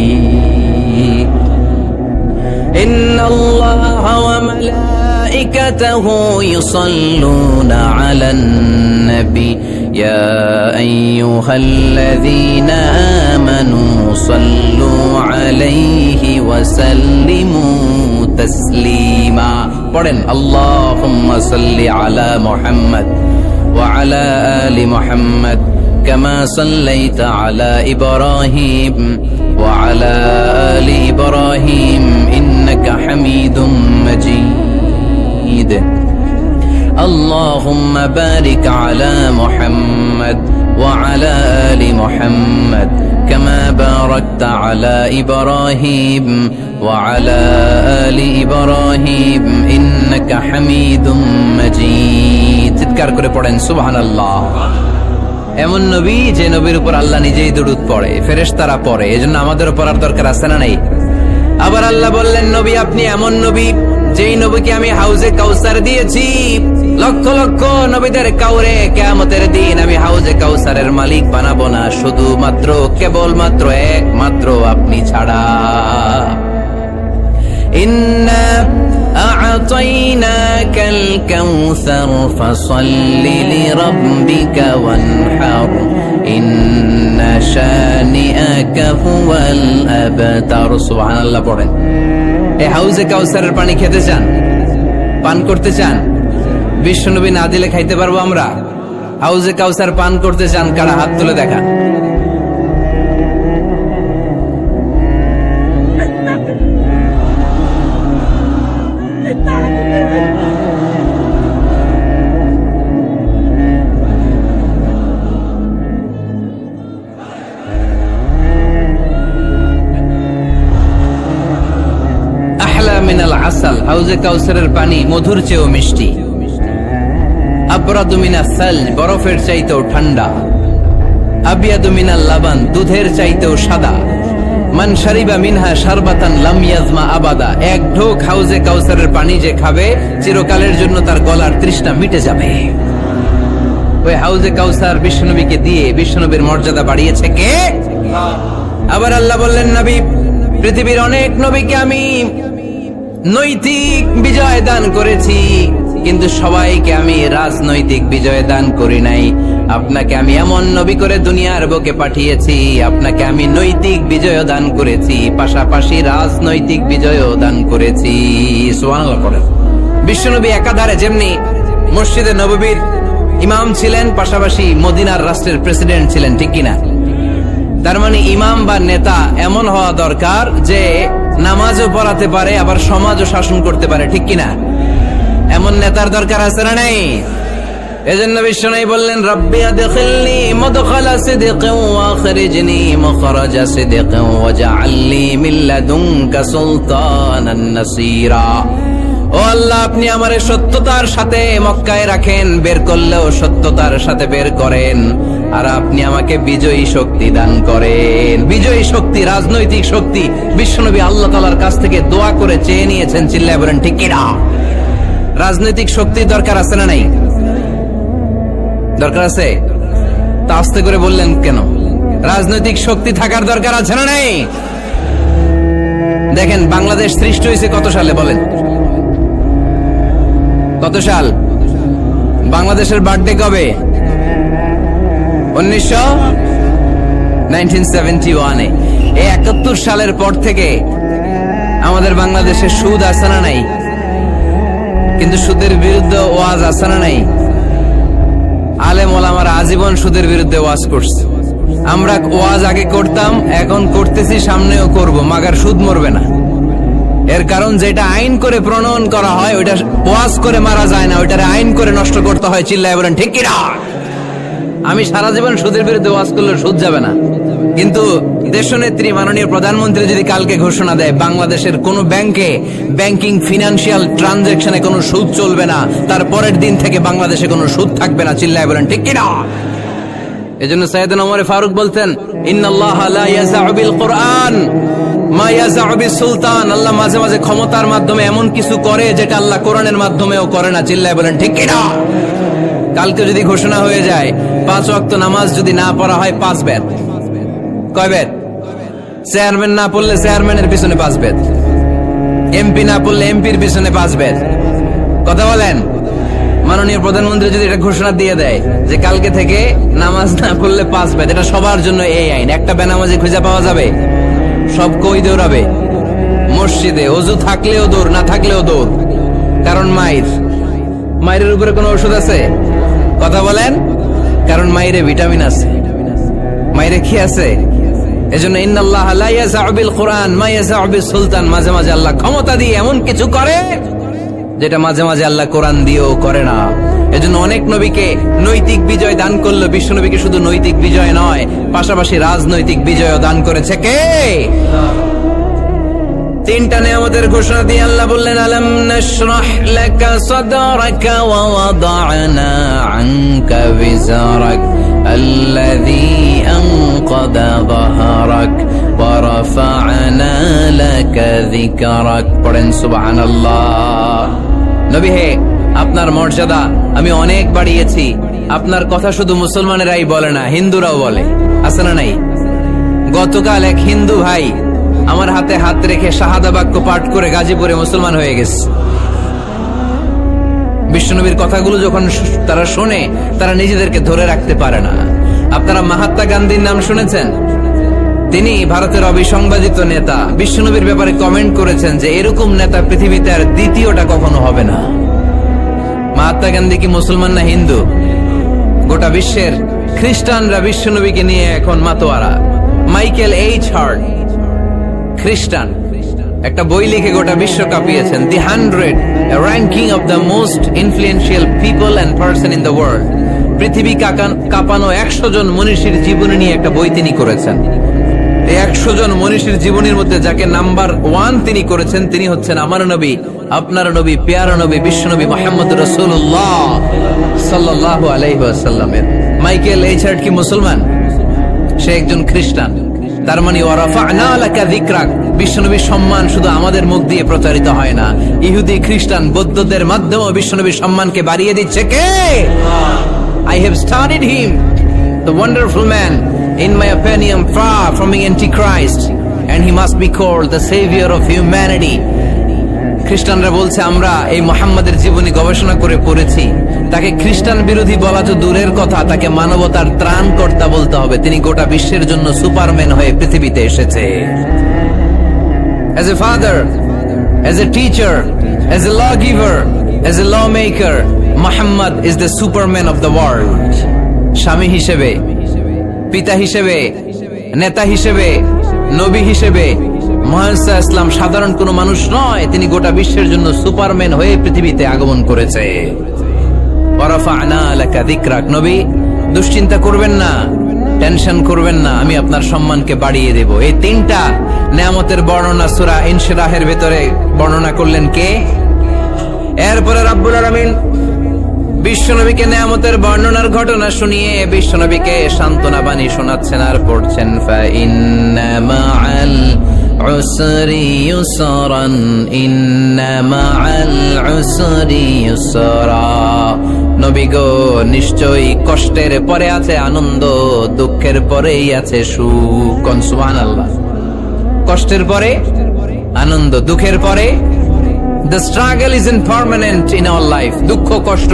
ইন্নাল্লাহা ওয়া মালাইকাতাহু ইউসাল্লুনা আলান নবী ইয়া আইয়ুহাল্লাযীনা আমানু সাল্লু আলাইহি ওয়া সাল্লিমু তাসলিমা। পড়েন, আল্লাহুম্মা সাল্লি আলা মুহাম্মদ ওয়া আলা আলি মুহাম্মদ কামা সাল্লাইতা আলা ইব্রাহিম ওয়া আলা আলি ইব্রাহিম ইন্নাকা হামিদুম মাজিদ। اللهم بارك على محمد وعلى آل محمد كما باركت على إبراهيم وعلى آل إبراهيم إنك حميد مجيد। চিৎকার করে পড়েন সুবহানাল্লাহ। এমন নবী যে নবীর উপর আল্লাহ নিজেই দরুদ পড়ে, ফেরেশতারা পড়ে, এজন্য আমাদেরও পড়ার দরকার আছে না নাই? আবার আল্লাহ বললেন, নবী আপনি এমন নবী যেই নবীকে আমি হাউজে কাউসার দিয়েছি। লক্ষ লক্ষ নবীদের কাউরে কিয়ামতের দিন আমি হাউজে কাউসারের মালিক বানাবো না, শুধুমাত্র কেবলমাত্র একমাত্র আপনি ছাড়া। ইন্না আ'তাইনাকাল কাউসার ফাসাল্লি লিরাব্বিকা ওয়ানহার ইন্না শানিআকা হুয়াল আবতার। সুবহানাল্লাহ পড়েন। এই হাউজে কাউসারের পানি খেতে চান, পান করতে চান? বিশ্বনবী না দিলে খাইতে পারবো আমরা? হাউজে কাউসার পান করতে চান কারা? হাত তুলে দেখান। আহলা মিনাল আসাল, হাউজে কাউসারের পানি মধুর চেয়েও মিষ্টি। আবরাদু মিনাস সালজ, বরফের চাইতেও ঠান্ডা। আবিয়াদু মিনাল লাবান, দুধের চাইতেও সাদা। মান শারিবা মিনহা শারবাতান লাম ইয়াজমা আবাদা, এক ঢোক হাউজে কাউসারের পানি যে খাবে চিরকালের জন্য তার গলার তৃষ্ণা মিটে যাবে। ওই হাউজে কাউসার বিশ্বনবীকে দিয়ে বিশ্বনবীর মর্যাদা বাড়িয়েছে কে? আবার আল্লাহ বললেন, নবী, পৃথিবীর অনেক নবীকে আমি নৈতিক বিজয় দান করেছি, কিন্তু সবাইকে আমি রাজনৈতিক বিজয় দান করি নাই। আপনাকে আমি এমন নবী করে দুনিয়ার বুকে পাঠিয়েছি, আপনাকে আমি নৈতিক বিজয় দান করেছি, পাশাপাশি রাজনৈতিক বিজয় দান করেছি। সুবহানাল্লাহ পড়েন। বিশ্বনবী একাধারে যেমনি মসজিদে নববীর ইমাম ছিলেন, পাশাপাশি মদিনার রাষ্ট্রের প্রেসিডেন্ট ছিলেন, ঠিক কিনা? তার মানে ইমাম বা নেতা এমন হওয়া দরকার যে নামাজও পড়াতে পারে, আবার সমাজও শাসন করতে পারে, ঠিক কিনা? এমন নেতার দরকার আছে না নাই? এজন্য বিশ্বনবী বললেন, রব্বি আদখিলনি মুদখালা সিদকিন ওয়া আখরিজনি মুখরাজা সিদকিন ওয়াজআলনি মিন লাদুনকা সুলতানান নাসীরা। ও আল্লাহ, আপনি আমারে সত্যতার সাথে মক্কায় রাখেন, বের করলেও সত্যতার সাথে বের করেন, আর আপনি আমাকে বিজয়ী শক্তি দান করেন। বিজয়ী শক্তি, রাজনৈতিক শক্তি বিশ্বনবী আল্লাহ তাআলার কাছ থেকে দোয়া করে চেয়ে নিয়েছেন। চিল্লায় বলেন ঠিক কিনা? রাজনৈতিক শক্তির দরকার আছে না নাই? দরকার আছে। তা আস্তে করে বললেন কেন? রাজনৈতিক শক্তি থাকার দরকার আছে না নাই? দেখেন, বাংলাদেশ সৃষ্টি হয়েছে কত সালে বলেন? কত সাল? বাংলাদেশের বার্থডে কবে? 1971-এ। এই 71 সালের পর থেকে আমাদের বাংলাদেশে সুদ আছে না নাই? কিন্তু সুদের বিরুদ্ধে ওয়াজ আছে না নাই? আলেম ওলামারা আজীবন সুদের বিরুদ্ধে ওয়াজ করছে। আমরা ওয়াজ আগে করতাম, এখন করতেছি, সামনেও করব, মাগার সুদ মরবে না। এর কারণ, যেটা আইন করে প্রণয়ন করা হয় ওইটা ওয়াজ করে মারা যায় না, ওইটারে আইন করে নষ্ট করতে হয়। চিল্লায় বলেন ঠিক কিনা? আমি সারা জীবন সুদের বিরুদ্ধে ওয়াজ করলে সুদ যাবে না, কিন্তু দেশনেত্রী মাননীয় প্রধানমন্ত্রী যদি কালকে ঘোষণা দেয় বাংলাদেশের কোন ব্যাংকে ব্যাংকিং ফিনান্সিয়াল ট্রানজাকশনে কোনো সুদ চলবে না, তার পরের দিন থেকে বাংলাদেশে কোনো সুদ থাকবে না। চিল্লায় বলেন ঠিক কিনা? এজন্য সাইয়েদনা ওমর ফারুক বলতেন, ইন্নাল্লাহা লা ইয়াযাউ বিল কুরআন মা ইয়াযাউ বিস সুলতান। আল্লাহ মাঝে মাঝে ক্ষমতার মাধ্যমে এমন কিছু করে যেটা আল্লাহ কোরআনের মাধ্যমেও করে না। চিল্লায় বলেন ঠিক কিনা? কালকে যদি ঘোষণা হয়ে যায় 5 ওয়াক্ত নামাজ যদি না পড়া হয় 5 বেদ। কয় বেদ? চেয়ারম্যান না পড়লে চেয়ারম্যানের পিছনে 5 বেদ, এমপি না পড়লে এমপির পিছনে 5 বেদ। কথা বলেন। মাননীয় প্রধানমন্ত্রী যদি এটা ঘোষণা দিয়ে দেয় যে কালকে থেকে নামাজ না পড়লে 5 বেদ, এটা সবার জন্য এই আইন। একটা বেনামাজি খুঁজে পাওয়া যাবে? সব কই দৌড়াবে? মসজিদে ওযু থাকলেও দৌড়, না থাকলেও দৌড়। কারণ মায়ের উপরে কোনো ওষুধ আছে? কথা বলেন। কারণ মায়েরে ভিটামিন আছে, মায়েরে কি আছে? এজন্য ইন্নাল্লাহা লা ইয়াযাউ বিল কুরআন মা ইয়াযাউ বিস সুলতান। মাঝে মাঝে আল্লাহ ক্ষমতা দিয়ে এমন কিছু করে যেটা মাঝে মাঝে আল্লাহ কোরআন দিয়েও করে না। এজন্য অনেক নবীকে নৈতিক বিজয় দান করলো। বিশ্ব নবীকে শুধু নৈতিক বিজয় নয়, পাশাপাশি রাজনৈতিক বিজয়ও দান করেছে কে? তিনটা নিয়ামতের ঘোষণা দিয়ে আল্লাহ বললেন, আলাম নাশরাহ লাকা সাদরাকা ওয়া ওয়াদা'না আনকা বিজরাক আল্লাযী আনকাদা যাহরাক ওয়া রাফা'না লাকা যিকরাক। পড়েন সুবহানাল্লাহ। নবী হে, আপনার মর্যাদা আমি অনেক বাড়িয়েছি। আপনার কথা শুধু মুসলমানেরাই বলে না, হিন্দুরাও বলে। আছে না নাই? গতকাল এক হিন্দু ভাই আমার হাতে হাত রেখে শাহাদা বাক্য পাঠ করে গাজীপুরে মুসলমান হয়ে গেছে। বিশ্বনবীর কথাগুলো যখন তারা শোনে, তারা নিজেদেরকে ধরে রাখতে পারে না। আপনারা মহাত্মা গান্ধীর নাম শুনেছেন? তিনি ভারতের অবিসংবাদিত নেতা। বিশ্বনবীর ব্যাপারে কমেন্ট করেছেন যে এরকম নেতা পৃথিবীতে আর দ্বিতীয়টা কখনো হবে না। মহাত্মা গান্ধী কি মুসলমান না হিন্দু? গোটা বিশ্বের খ্রিস্টানরা বিশ্বনবীকে নিয়ে এখন মাতোয়ারা। মাইকেল এইচ হার্ট, খ্রিস্টান, একটা বই লিখে গোটা বিশ্ব কাঁপিয়েছেন, দি 100 ranking of the most influential people and person in the world. পৃথিবী কাঁপানো 100 জন মনীষীর জীবনী নিয়ে একটা বই তিনি করেছেন। এই 100 জন মনীষীর জীবনীর মধ্যে যাকে নাম্বার 1 তিনি করেছেন, তিনি হচ্ছেন আমার নবী, আপনার নবী, পেয়ারা নবী, বিশ্বনবী মুহাম্মদ রাসূলুল্লাহ সাল্লাল্লাহু আলাইহি ওয়াসাল্লামের। মাইকেল এইচ হার্ট কি মুসলমান? সে একজন খ্রিস্টান। তার মানে ওয়ারাফা'না লাকা যিকরাক, বিশ্বনবীর সম্মান শুধু আমাদের মুখ দিয়ে প্রচারিত হয় না, ইহুদি খ্রিস্টান বৌদ্ধদের মাধ্যমে বিশ্বনবীর সম্মানকে বাড়িয়ে দিচ্ছে কে? I have studied him, the wonderful man, in my opinion far from being antichrist, and he must be called the savior of humanity. খ্রিস্টানরা বলছে আমরা এই মুহাম্মাদের জীবনী গবেষণা করে পড়েছি, তাকে খ্রিস্টান বিরোধী বলা তো দূরের কথা, তাকে মানবতার ত্রাণকর্তা বলতে হবে। তিনি গোটা বিশ্বের জন্য সুপারম্যান হয়ে পৃথিবীতে এসেছে। As a father, as a teacher, as a lawgiver, as a lawmaker, Muhammad is the superman of the world. স্বামী হিসেবে, পিতা হিসেবে, নেতা হিসেবে, নবী হিসেবে মুহাম্মদ ইসলাম সাধারণ কোনো মানুষ নয়, তিনি গোটা বিশ্বের জন্য সুপারম্যান হয়ে পৃথিবীতে আগমন করেছে। ওয়ারাফা'না লাকা যিকরাক, নবী দুশ্চিন্তা করবেন না, টেনশন করবেন না, আমি আপনার সম্মানকে বাড়িয়ে দেব। এই তিনটা নেয়ামতের বর্ণনা সূরা ইনশিরাহের ভিতরে বর্ণনা করলেন কে? এরপরে রাব্বুল আলামিন বিশ্বনবীকে নেয়ামতের বর্ণনার ঘটনা শুনিয়ে বিশ্বনবীকে সান্ত্বনা বাণী শোনাচ্ছেন আর পড়ছেন ফাইন্না মাআল উসরি ইউসরান ইন্না মাআল উসরি ইউসরা। নবী গো, নিশ্চয়ই কষ্টের পরে আছে আনন্দ, দুঃখের পরেই আছে সুখ। সুবহানাল্লাহ। কষ্টের পরে আনন্দ, দুঃখের পরে The struggle isn't permanent in our life. দুঃখ কষ্ট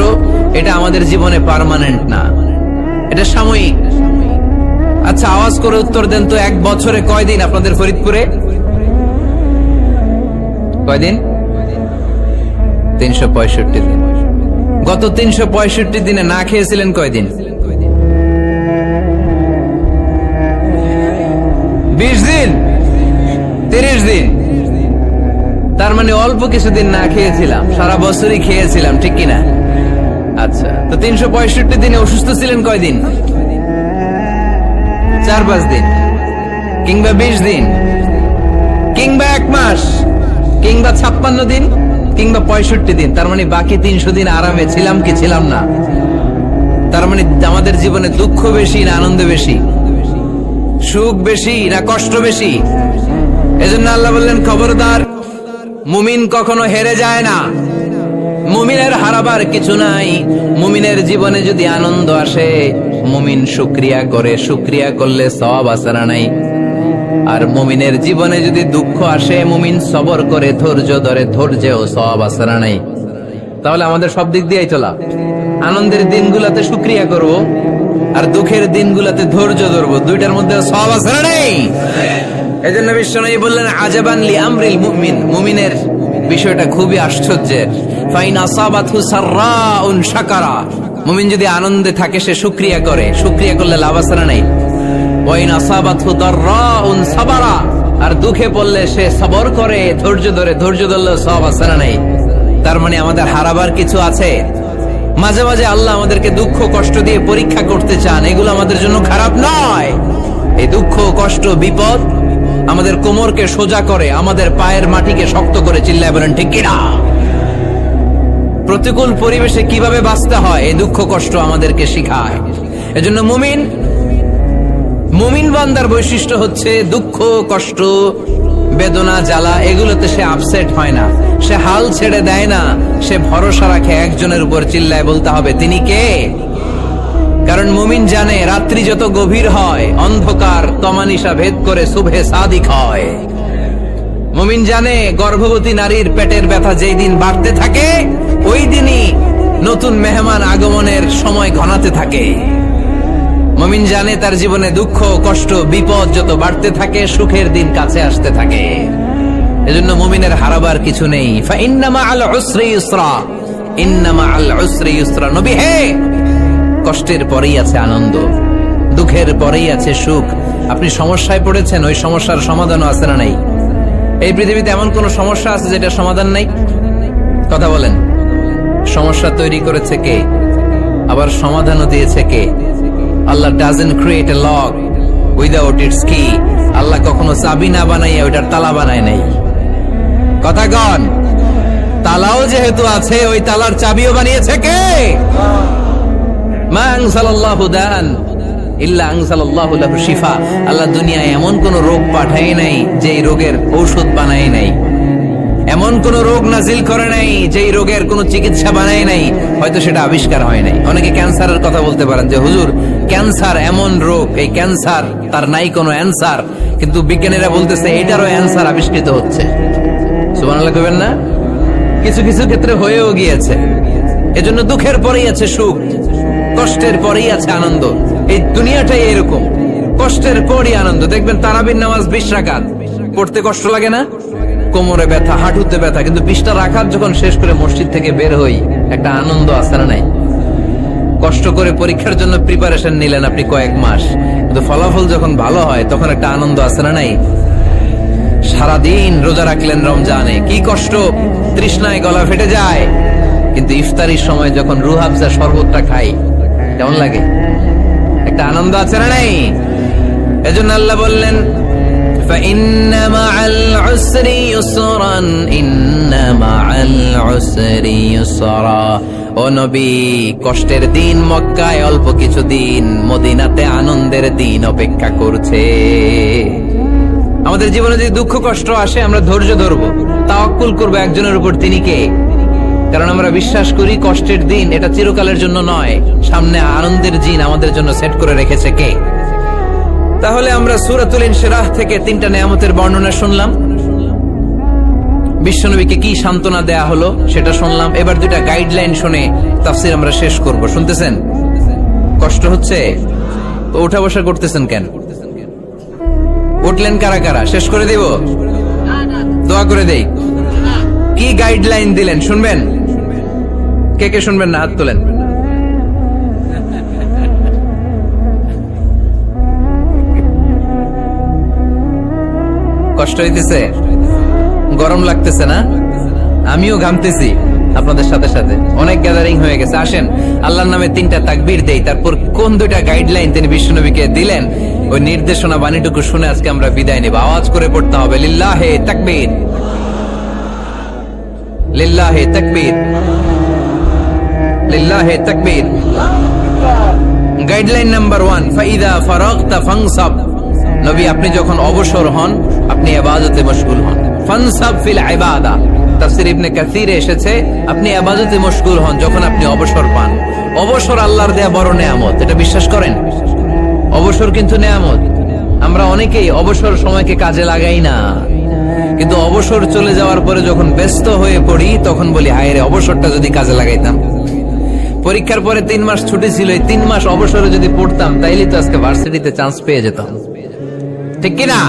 এটা আমাদের জীবনে পার্মানেন্ট না, এটা সাময়িক। আচ্ছা আওয়াজ করে উত্তর দেন তো, এক বছরে কয়দিন আপনাদের ফরিদপুরে? কয়দিন? 365 দিন। গত 365 দিনে না খেয়েছিলেন কয়দিন? 20 দিন, 30 দিন। তার মানে অল্প কিছুদিন না খেয়েছিলাম, সারা বছরই খেয়েছিলাম, ঠিক কিনা? আচ্ছা, তো 365 দিনে অসুস্থ ছিলেন কয়দিন? 4-5 দিন, কিংবা 20 দিন, কিংবা 1 মাস, কিংবা 56 দিন, কিংবা 65 দিন। তার মানে বাকি 300 দিন আরামে ছিলাম কি ছিলাম না? তার মানে আমাদের জীবনে দুঃখ বেশি না আনন্দ বেশি? সুখ বেশি না কষ্ট বেশি? এজন্য আল্লাহ বললেন খবরদার, মুমিন কখনো হেরে যায় না, মুমিনের হারাবার কিছু নাই। মুমিনের জীবনে যদি আনন্দ আসে, মুমিন শুকরিয়া করে, শুকরিয়া করলে সওয়াব আছে না নাই? আর মুমিনের জীবনে যদি দুঃখ আসে, মুমিন সবর করে, ধৈর্য ধরে, ধৈর্যেও সওয়াব আছে না নাই? তাহলে আমাদের সব দিক দিয়েই চলা, আনন্দের দিনগুলোতে শুকরিয়া করব, আর দুঃখের দিনগুলোতে ধৈর্য ধরবো, দুইটার মধ্যে সওয়াব আছে না নাই? এজন্য বিশ্বনবী বললেন আজাবান লি আমরিল মুমিন, মুমিনের বিষয়টা খুবই আশ্চর্যের। ফাইন আসাবাতহু সাররাউন শাকারা, মুমিন যদি আনন্দে থাকে সে শুকরিয়া করে, শুকরিয়া করলে লাভ আছে না নাই? ওয়াইন আসাবাতহু দাররাউন সাবারা, আর দুঃখে পড়লে সে সবর করে, ধৈর্য ধরে, ধৈর্য ধরলে সওয়াব আছে না নাই? তার মানে আমাদের হারাবার কিছু আছে। মাঝে মাঝে আল্লাহ আমাদেরকে দুঃখ কষ্ট দিয়ে পরীক্ষা করতে চান, এগুলো আমাদের জন্য খারাপ নয়। এই দুঃখ কষ্ট বিপদ আমাদের কোমরকে সোজা করে, আমাদের পায়ের মাটিকে শক্ত করে, চিল্লায় বলেন ঠিক কিনা? প্রতিকূল পরিবেশে কিভাবে বাঁচতে হয় এই দুঃখ কষ্ট আমাদেরকে শিখায়। এজন্য মুমিন বান্দার বৈশিষ্ট্য হচ্ছে দুঃখ কষ্ট বেদনা জ্বালা এগুলোতে সে আপসেট হয় না, সে হাল ছেড়ে দেয় না, সে ভরসা রাখে একজনের উপর। চিল্লায় বলতে হবে তিনি কে? কারণ মুমিন জানে রাত্রি যত গভীর হয়, অন্ধকার তমানিসা ভেদ করে সুবহে সাদিক হয়। মুমিন জানে গর্ভবতী নারীর পেটের ব্যথা যেই দিন বাড়তে থাকে, ওই দিনই নতুন মেহমান আগমনের সময় ঘনাতে থাকে। মুমিন জানে তার জীবনে দুঃখ কষ্ট বিপদ যত বাড়তে থাকে, সুখের দিন কাছে আসতে থাকে। এজন্য মুমিনের হারাবার কিছু নেই। ফাইন্না মাআল উসরি ইউসরা, ইন্না মাআল উসরি ইউসরা। নবী হে, কষ্টের পরেই আছে আনন্দ, দুঃখের পরেই আছে সুখ। আপনি সমস্যায় পড়েছেন, ওই সমস্যার সমাধানও আছে না নাই? এই পৃথিবীতে এমন কোন সমস্যা আছে যেটা সমাধান নাই? কথা বলেন। সমস্যা তৈরি করেছে কে? আবার সমাধানও দিয়েছে কে? আল্লাহ doesn't create a lock without its key. আল্লাহ কখনো চাবি না বানাইয়া ওইটার তালা বানায় নাই। কথা কন। তালাও যেহেতু আছে, ওই তালার চাবিও বানিয়েছে কে? মা আনজালাল্লাহু দান ইল্লা আনজালাল্লাহু লাহু শিফা, আল্লাহ দুনিয়ায় এমন কোন রোগ পাঠায় নাই যে এই রোগের ঔষধ বানায় নাই, এমন কোন রোগ নাজিল করে নাই যেই রোগের কোন চিকিৎসা বানায় নাই, হয়তো সেটা আবিষ্কার হয় নাই। অনেকে ক্যান্সারের কথা বলতে পারেন যে হুজুর ক্যান্সার এমন রোগ, এই ক্যান্সার তার নাই কোনো অ্যান্সার, কিন্তু বিজ্ঞানীরা বলতেছে এটারও অ্যান্সার আবিষ্কৃত হচ্ছে। সুবহানাল্লাহ কইবেন না? কিছু কিছু ক্ষেত্রে হয়েও গিয়েছে। এজন্য দুঃখের পরেই আছে সুখ, কষ্টের পরেই আছে আনন্দ। এই দুনিয়াটাই এরকম, কষ্টের পরই আনন্দ। দেখবেন তারাবির নামাজ 20 রাকাত পড়তে কষ্ট লাগে না? কোমরে ব্যথা, হাঁটুতে ব্যথা, কিন্তু 20টা রাকাত যখন শেষ করে মসজিদ থেকে বের হই একটা আনন্দ আছে না নাই? কষ্ট করে পরীক্ষার জন্য প্রিপারেশন নিলেন আপনি কয়েক মাস, কিন্তু ফলাফল যখন ভালো হয় তখন একটা আনন্দ আছে না নাই? সারাদিন রোজা রাখলেন রমজানে, কি কষ্ট, তৃষ্ণায় গলা ফেটে যায়, কিন্তু ইফতারির সময় যখন রুহ আফজা শরবতটা খাই কেমন লাগে? একটা আনন্দ আছে না নাই? এজন্য আল্লাহ বললেন فَإِنَّ مَعَ الْعُسْرِ يُسْرًا إِنَّ مَعَ الْعُسْرِ يُسْرًا। ও নবী, কষ্টের দিন মক্কায় অল্প কিছু দিন, মদিনাতে আনন্দের দিন অপেক্ষা করছে। আমাদের জীবনে যদি দুঃখ কষ্ট আসে আমরা ধৈর্য ধরবো, তাওয়াক্কুল করবো একজনের উপর, তিনি কে? কারণ আমরা বিশ্বাস করি কষ্টের দিন এটা চিরকালের জন্য নয়, সামনে আনন্দের দিন আমাদের জন্য সেট করে রেখেছে কে? তাহলে আমরা সূরাতুল ইনশিরাহ থেকে 3টা নেয়ামতের বর্ণনা শুনলাম, বিশ্বনবীকে কি সান্ত্বনা দেয়া হলো সেটা শুনলাম। এবার 2টা গাইডলাইন শুনে তাফসীর আমরা শেষ করব। শুনতেছেন? কষ্ট হচ্ছে তো উঠা বসা করতেছেন কেন? উঠলেন কারা কারা? শেষ করে দেব? দোয়া করে দেই। কি গাইডলাইন দিলেন শুনবেন? কে কে শুনবেন না হাত তোলেন। কষ্ট হইতেছে? গরম লাগতেছে না? আমিও ঘামতেছি আপনাদের সাথে সাথে। অনেক গ্যাদারিং হয়ে গেছে। আসেন আল্লাহর নামে 3টা তাকবীর দেই, তারপর কোন 2টা গাইডলাইন তিনি বিশ্বনবীকে দিলেন ওই নির্দেশনা বাণীটুকু শুনে আজকে আমরা বিদায় নেব। আওয়াজ করে পড়তে হবে লিল্লাহে তাকবীর, লিল্লাহে তাকবীর, লিল্লাহে তাকবীর। গাইডলাইন নাম্বার 1, ফাইদা ফারাগতা ফানসাব। নবী আপনি যখন অবসর হন আপনি ইবাদতে মশগুল হন। ফানসাব ফিল ইবাদা, তাফসীর ইবনে কাসিরে এসেছে আপনি ইবাদতে মশগুল হন যখন আপনি অবসর পান। অবসর আল্লাহর দেয়া বড় নেয়ামত, এটা বিশ্বাস করেন? অবসর কিন্তু নেয়ামত। আমরা অনেকেই অবসর সময়কে কাজে লাগাই না, কিন্তু অবসর চলে যাওয়ার পরে যখন ব্যস্ত হয়ে পড়ি তখন বলি হায় রে, অবসরটা যদি কাজে লাগাইতাম। পরীক্ষার পরে 3 মাস ছুটি ছিল, এই 3 মাস অবসরে যদি পড়তাম তাইলে তো আজকে ভার্সিটিতে চান্স পেয়ে যেতাম, ঠিক কিনা?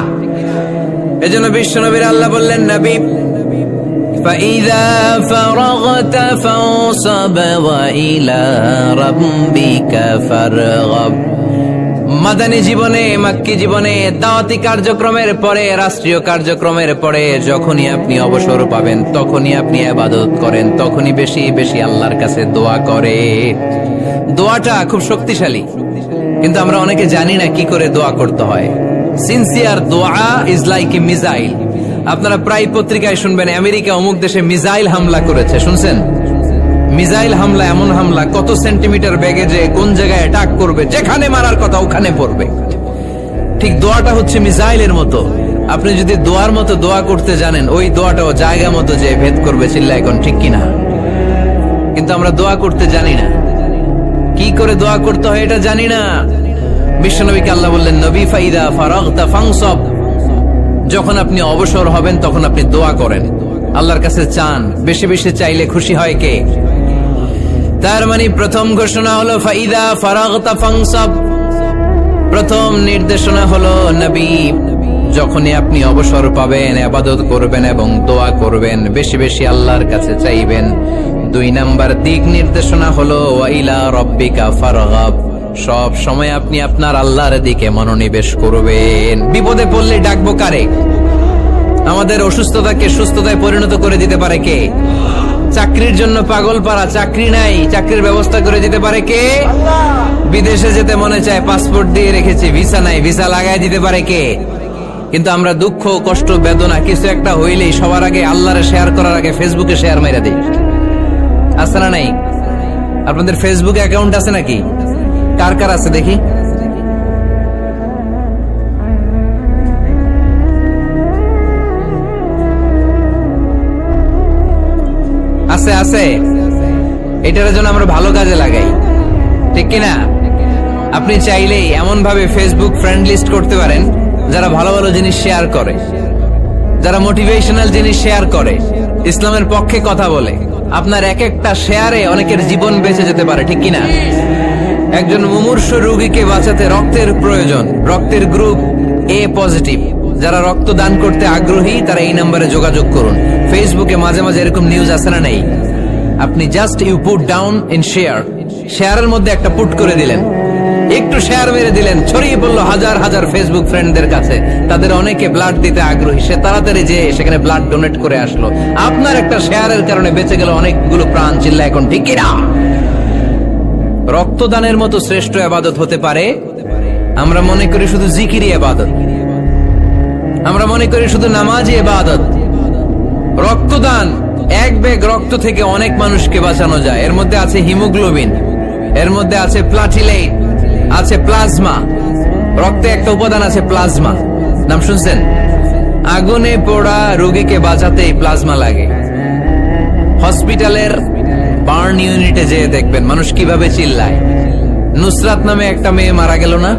এজন্য বিশ্বনবীর আল্লাহ বললেন নবী ফাইযা ফারাগতা ফানসাব ওয়া ইলা রাব্বিকা ফারগাব। মাদানী জীবনে, মাক্কি জীবনে, দাওয়াতি কার্যক্রমের পরে, রাষ্ট্রীয় কার্যক্রমের পরে যখনই আপনি অবসর পাবেন তখনই আপনি ইবাদত করেন, তখনই বেশি বেশি আল্লাহর কাছে দোয়া করে। দোয়াটা খুব শক্তিশালী, কিন্তু আমরা অনেকে জানি না কি করে দোয়া করতে হয়। সিনসিয়ার দোয়া ইজ লাইক এ মিসাইল। আপনারা প্রায় পত্রিকায় শুনবেন আমেরিকা অমুক দেশে মিসাইল হামলা করেছে, শুনছেন? মিসাইল হামলা এমন হামলা, কত সেন্টিমিটার বেগে যে কোন জায়গায় অ্যাটাক করবে, যেখানে মারার কথা ওখানে পড়বে। ঠিক দোয়াটা হচ্ছে মিসাইলের মতো। আপনি যদি দোয়ার মতো দোয়া করতে জানেন, ওই দোয়াটাও জায়গা মতো যে ভেদ করবে। চিল্লায় এখন ঠিক কিনা? কিন্তু আমরা দোয়া করতে জানি না, কি করে দোয়া করতে হয় এটা জানি না। বিশ্বনবীকে আল্লাহ বললেন নবী ফাইদা ফারাগতা ফানসাব, যখন আপনি অবসর হবেন তখন আপনি দোয়া করেন, আল্লাহর কাছে চান। বেশি বেশি চাইলে খুশি হয় কে? তার মানে প্রথম ঘোষণা হলো ফাইদা ফারাগতা ফানসাব। প্রথম নির্দেশনা হলো নবী যখনই আপনি অবসর পাবেন ইবাদত করবেন এবং দোয়া করবেন, বেশি বেশি আল্লাহর কাছে চাইবেন। 2 নাম্বার দিক নির্দেশনা হলো ওয়া ইলা রাব্বিকা ফারগাব, সব সময় আপনি আপনার আল্লাহর দিকে মনোনিবেশ করবেন। বিপদে পড়লে ডাকবো কারে? আমাদের অসুস্থতাকে সুস্থতায় পরিণত করে দিতে পারে কে? চাকরির জন্য পাগল পারা, চাকরি নাই, চাকরির ব্যবস্থা করে দিতে পারে কে? বিদেশে যেতে মনে চায়, পাসপোর্ট দিয়ে রেখেছি, ভিসা নাই, ভিসা লাগাই দিতে পারে কে? কিন্তু আমরা দুঃখ কষ্ট বেদনা কিছু একটা হইলেই সবার আগে আল্লাহরে শেয়ার করার আগে ফেসবুকে শেয়ার মেরে দিই। আছে না নাই? আপনাদের ফেসবুকে অ্যাকাউন্ট আছে নাকি? কার কার আছে দেখি? আছে আছে, এটার জন্য আমরা ভালো কাজে লাগাই, ঠিক কিনা? আপনি চাইলেই এমন ভাবে ফেসবুক ফ্রেন্ড লিস্ট করতে পারেন যারা ভালো ভালো জিনিস শেয়ার করে, যারা মোটিভেশনাল জিনিস শেয়ার করে, ইসলামের পক্ষে কথা বলে। আপনার এক একটা শেয়ারে অনেকের জীবন বেঁচে যেতে পারে, ঠিক কিনা? একজন মুমূর্ষু রোগীকে বাঁচাতে রক্তের প্রয়োজন, রক্তের গ্রুপ এ পজিটিভ। যারা রক্ত দান করতে আগ্রহী তারা এই নম্বরে যোগাযোগ করুন। ফেসবুকে মাঝে মাঝে এরকম নিউজ আসে না নেই? আপনি just you put down in share, শেয়ারের মধ্যে একটা পুট করে দিলেন, একটু শেয়ার মেরে দিলেন, ছড়িয়ে পড়লো হাজার হাজার ফেসবুক ফ্রেন্ডদের কাছে। তাদের অনেকে ব্লাড দিতে আগ্রহী, সে তাড়াতাড়ি যে সেখানে ব্লাড ডোনেট করে আসলো। আপনার একটা শেয়ারের কারণে বেঁচে গেল অনেকগুলো প্রাণ। চিল্লা এখন ঠিক কিনা? রক্তদানের মতো শ্রেষ্ঠ ইবাদত হতে পারে? আমরা মনে করি শুধু জিকিরি ইবাদত, আমরা মনে করি শুধু নামাজি ইবাদত। রক্তদান, এক ব্যাগ রক্ত থেকে অনেক মানুষকে বাঁচানো যায়। এর মধ্যে আছে হিমোগ্লোবিন, এর মধ্যে আছে প্লাটিলেট, আছে প্লাজমা। রক্তে একটা উপাদান আছে প্লাজমা, নাম শুনছেন? আগুনে পোড়া রোগীকে বাঁচাতে প্লাজমা লাগে। হসপিটালের বার্ন ইউনিটে যেয়ে দেখবেন মানুষ কিভাবে চিল্লায়। নুসরাত নামে একটা মেয়ে মারা গেল না?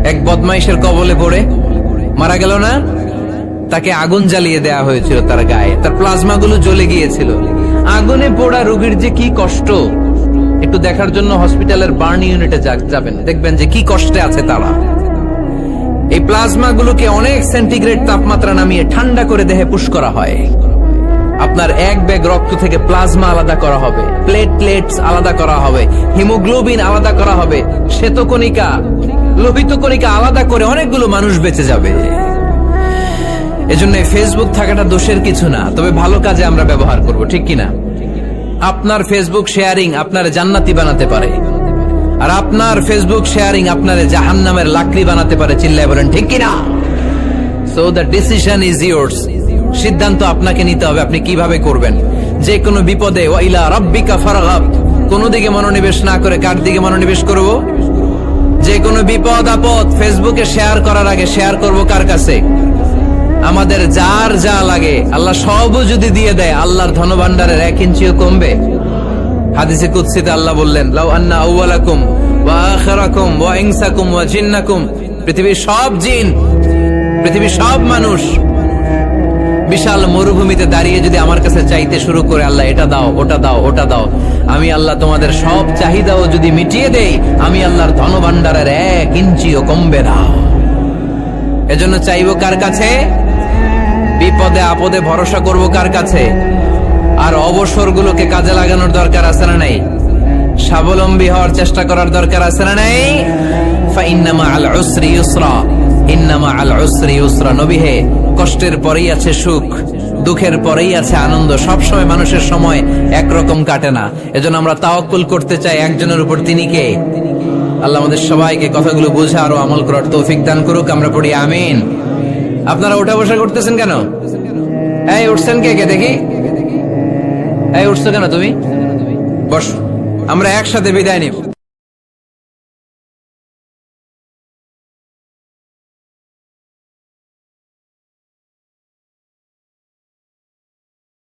এক বদমাইশের কবলে পড়ে মারা গেল না? তাকে আগুন জ্বালিয়ে দেয়া হয়েছিল তার গায়ে, তার প্লাজমা গুলো জ্বলে গিয়েছিল। আগুনে পোড়া রোগীর যে কি কষ্ট, একটু দেখার জন্য হসপিটালের বার্ন ইউনিটে যাবেন, দেখবেন যে কি কষ্টে আছে তারা। এই প্লাজমা গুলোকে অনেক সেন্টিগ্রেড তাপমাত্রা নামিয়ে ঠান্ডা করে দেহে পুশ করা হয়। আপনার এক ব্যাগ রক্ত থেকে প্লাজমা আলাদা করা হবে, প্লেটলেটস আলাদা করা হবে, হিমোগ্লোবিন আলাদা করা হবে, শ্বেতকণিকা, লোহিত কণিকা আলাদা করে অনেকগুলো মানুষ বেঁচে যাবে। এজন্য ফেসবুক থাকাটা দোষের কিছু না, তবে ভালো কাজে আমরা ব্যবহার করব, ঠিক কিনা? আপনার ফেসবুক শেয়ারিং আপনার জান্নাতি বানাতে পারে, আর আপনার ফেসবুক শেয়ারিং আপনার জাহান্নামের লাকড়ি বানাতে পারে। চিল্লায় বলেন ঠিক কিনা? So the decision is yours. সিদ্ধান্ত আপনাকে নিতে হবে, আপনি কিভাবে করবেন। যে কোনো বিপদে ওয়াইলা রাব্বিকা ফারগাব, কোন দিকে মনোনিবেশ না করে কার দিকে মনোনিবেশ করব? যে কোনো বিপদ আপদ ফেসবুকে শেয়ার করার আগে শেয়ার করব কার কাছে? আমাদের যার যা লাগে আল্লাহ সবও যদি দিয়ে দেয়, আল্লাহর ধনভাণ্ডারের 1 ইঞ্চিও কমবে? হাদিসে কুদসিতে আল্লাহ বললেন, লাউ আন্না আউওয়ালাকুম ওয়া আখিরাকুম ওয়া ইনসাকুম ওয়া জিন্নাকুম, পৃথিবীর সব জিন, পৃথিবীর সব মানুষ বিশাল মরুভূমিতে দাঁড়িয়ে যদি আমার কাছে চাইতে শুরু করে, আল্লাহ এটা দাও, ওটা দাও, ওটা দাও, আমি আল্লাহ তোমাদের সব চাহিদাও যদি মিটিয়ে দেই, আমি আল্লাহর ধনভাণ্ডারের 1 ইঞ্চিও কমবে না। এজন্য চাইবো কার কাছে? বিপদে আপদে ভরসা করব কার কাছে? আর অবসরগুলোকে কাজে লাগানোর দরকার আছে না নাই? স্বাবলম্বী হওয়ার চেষ্টা করার দরকার আছে না নাই? ফাইন্না মাআল উসরি ইউসরা, ইন্না মাআল উসরি ইউসরা। নবী হে, কষ্টের পরেই আছে সুখ, দুঃখের পরেই আছে আনন্দ। সব সময় মানুষের সময় একরকম কাটে না। এজন্য আমরা তাওয়াক্কুল করতে চাই একজনের উপর, তিনি কে? আল্লাহ আমাদের সবাইকে কথাগুলো বুঝে আরো আমল করার তৌফিক দান করুক। আমরা পড়ি আমিন। আপনারা ওঠা বসা করতেছেন কেন? এই উঠছেন কে কে দেখি? এই উঠছো কেন তুমি? বস, আমরা একসাথে বিদায় নিব।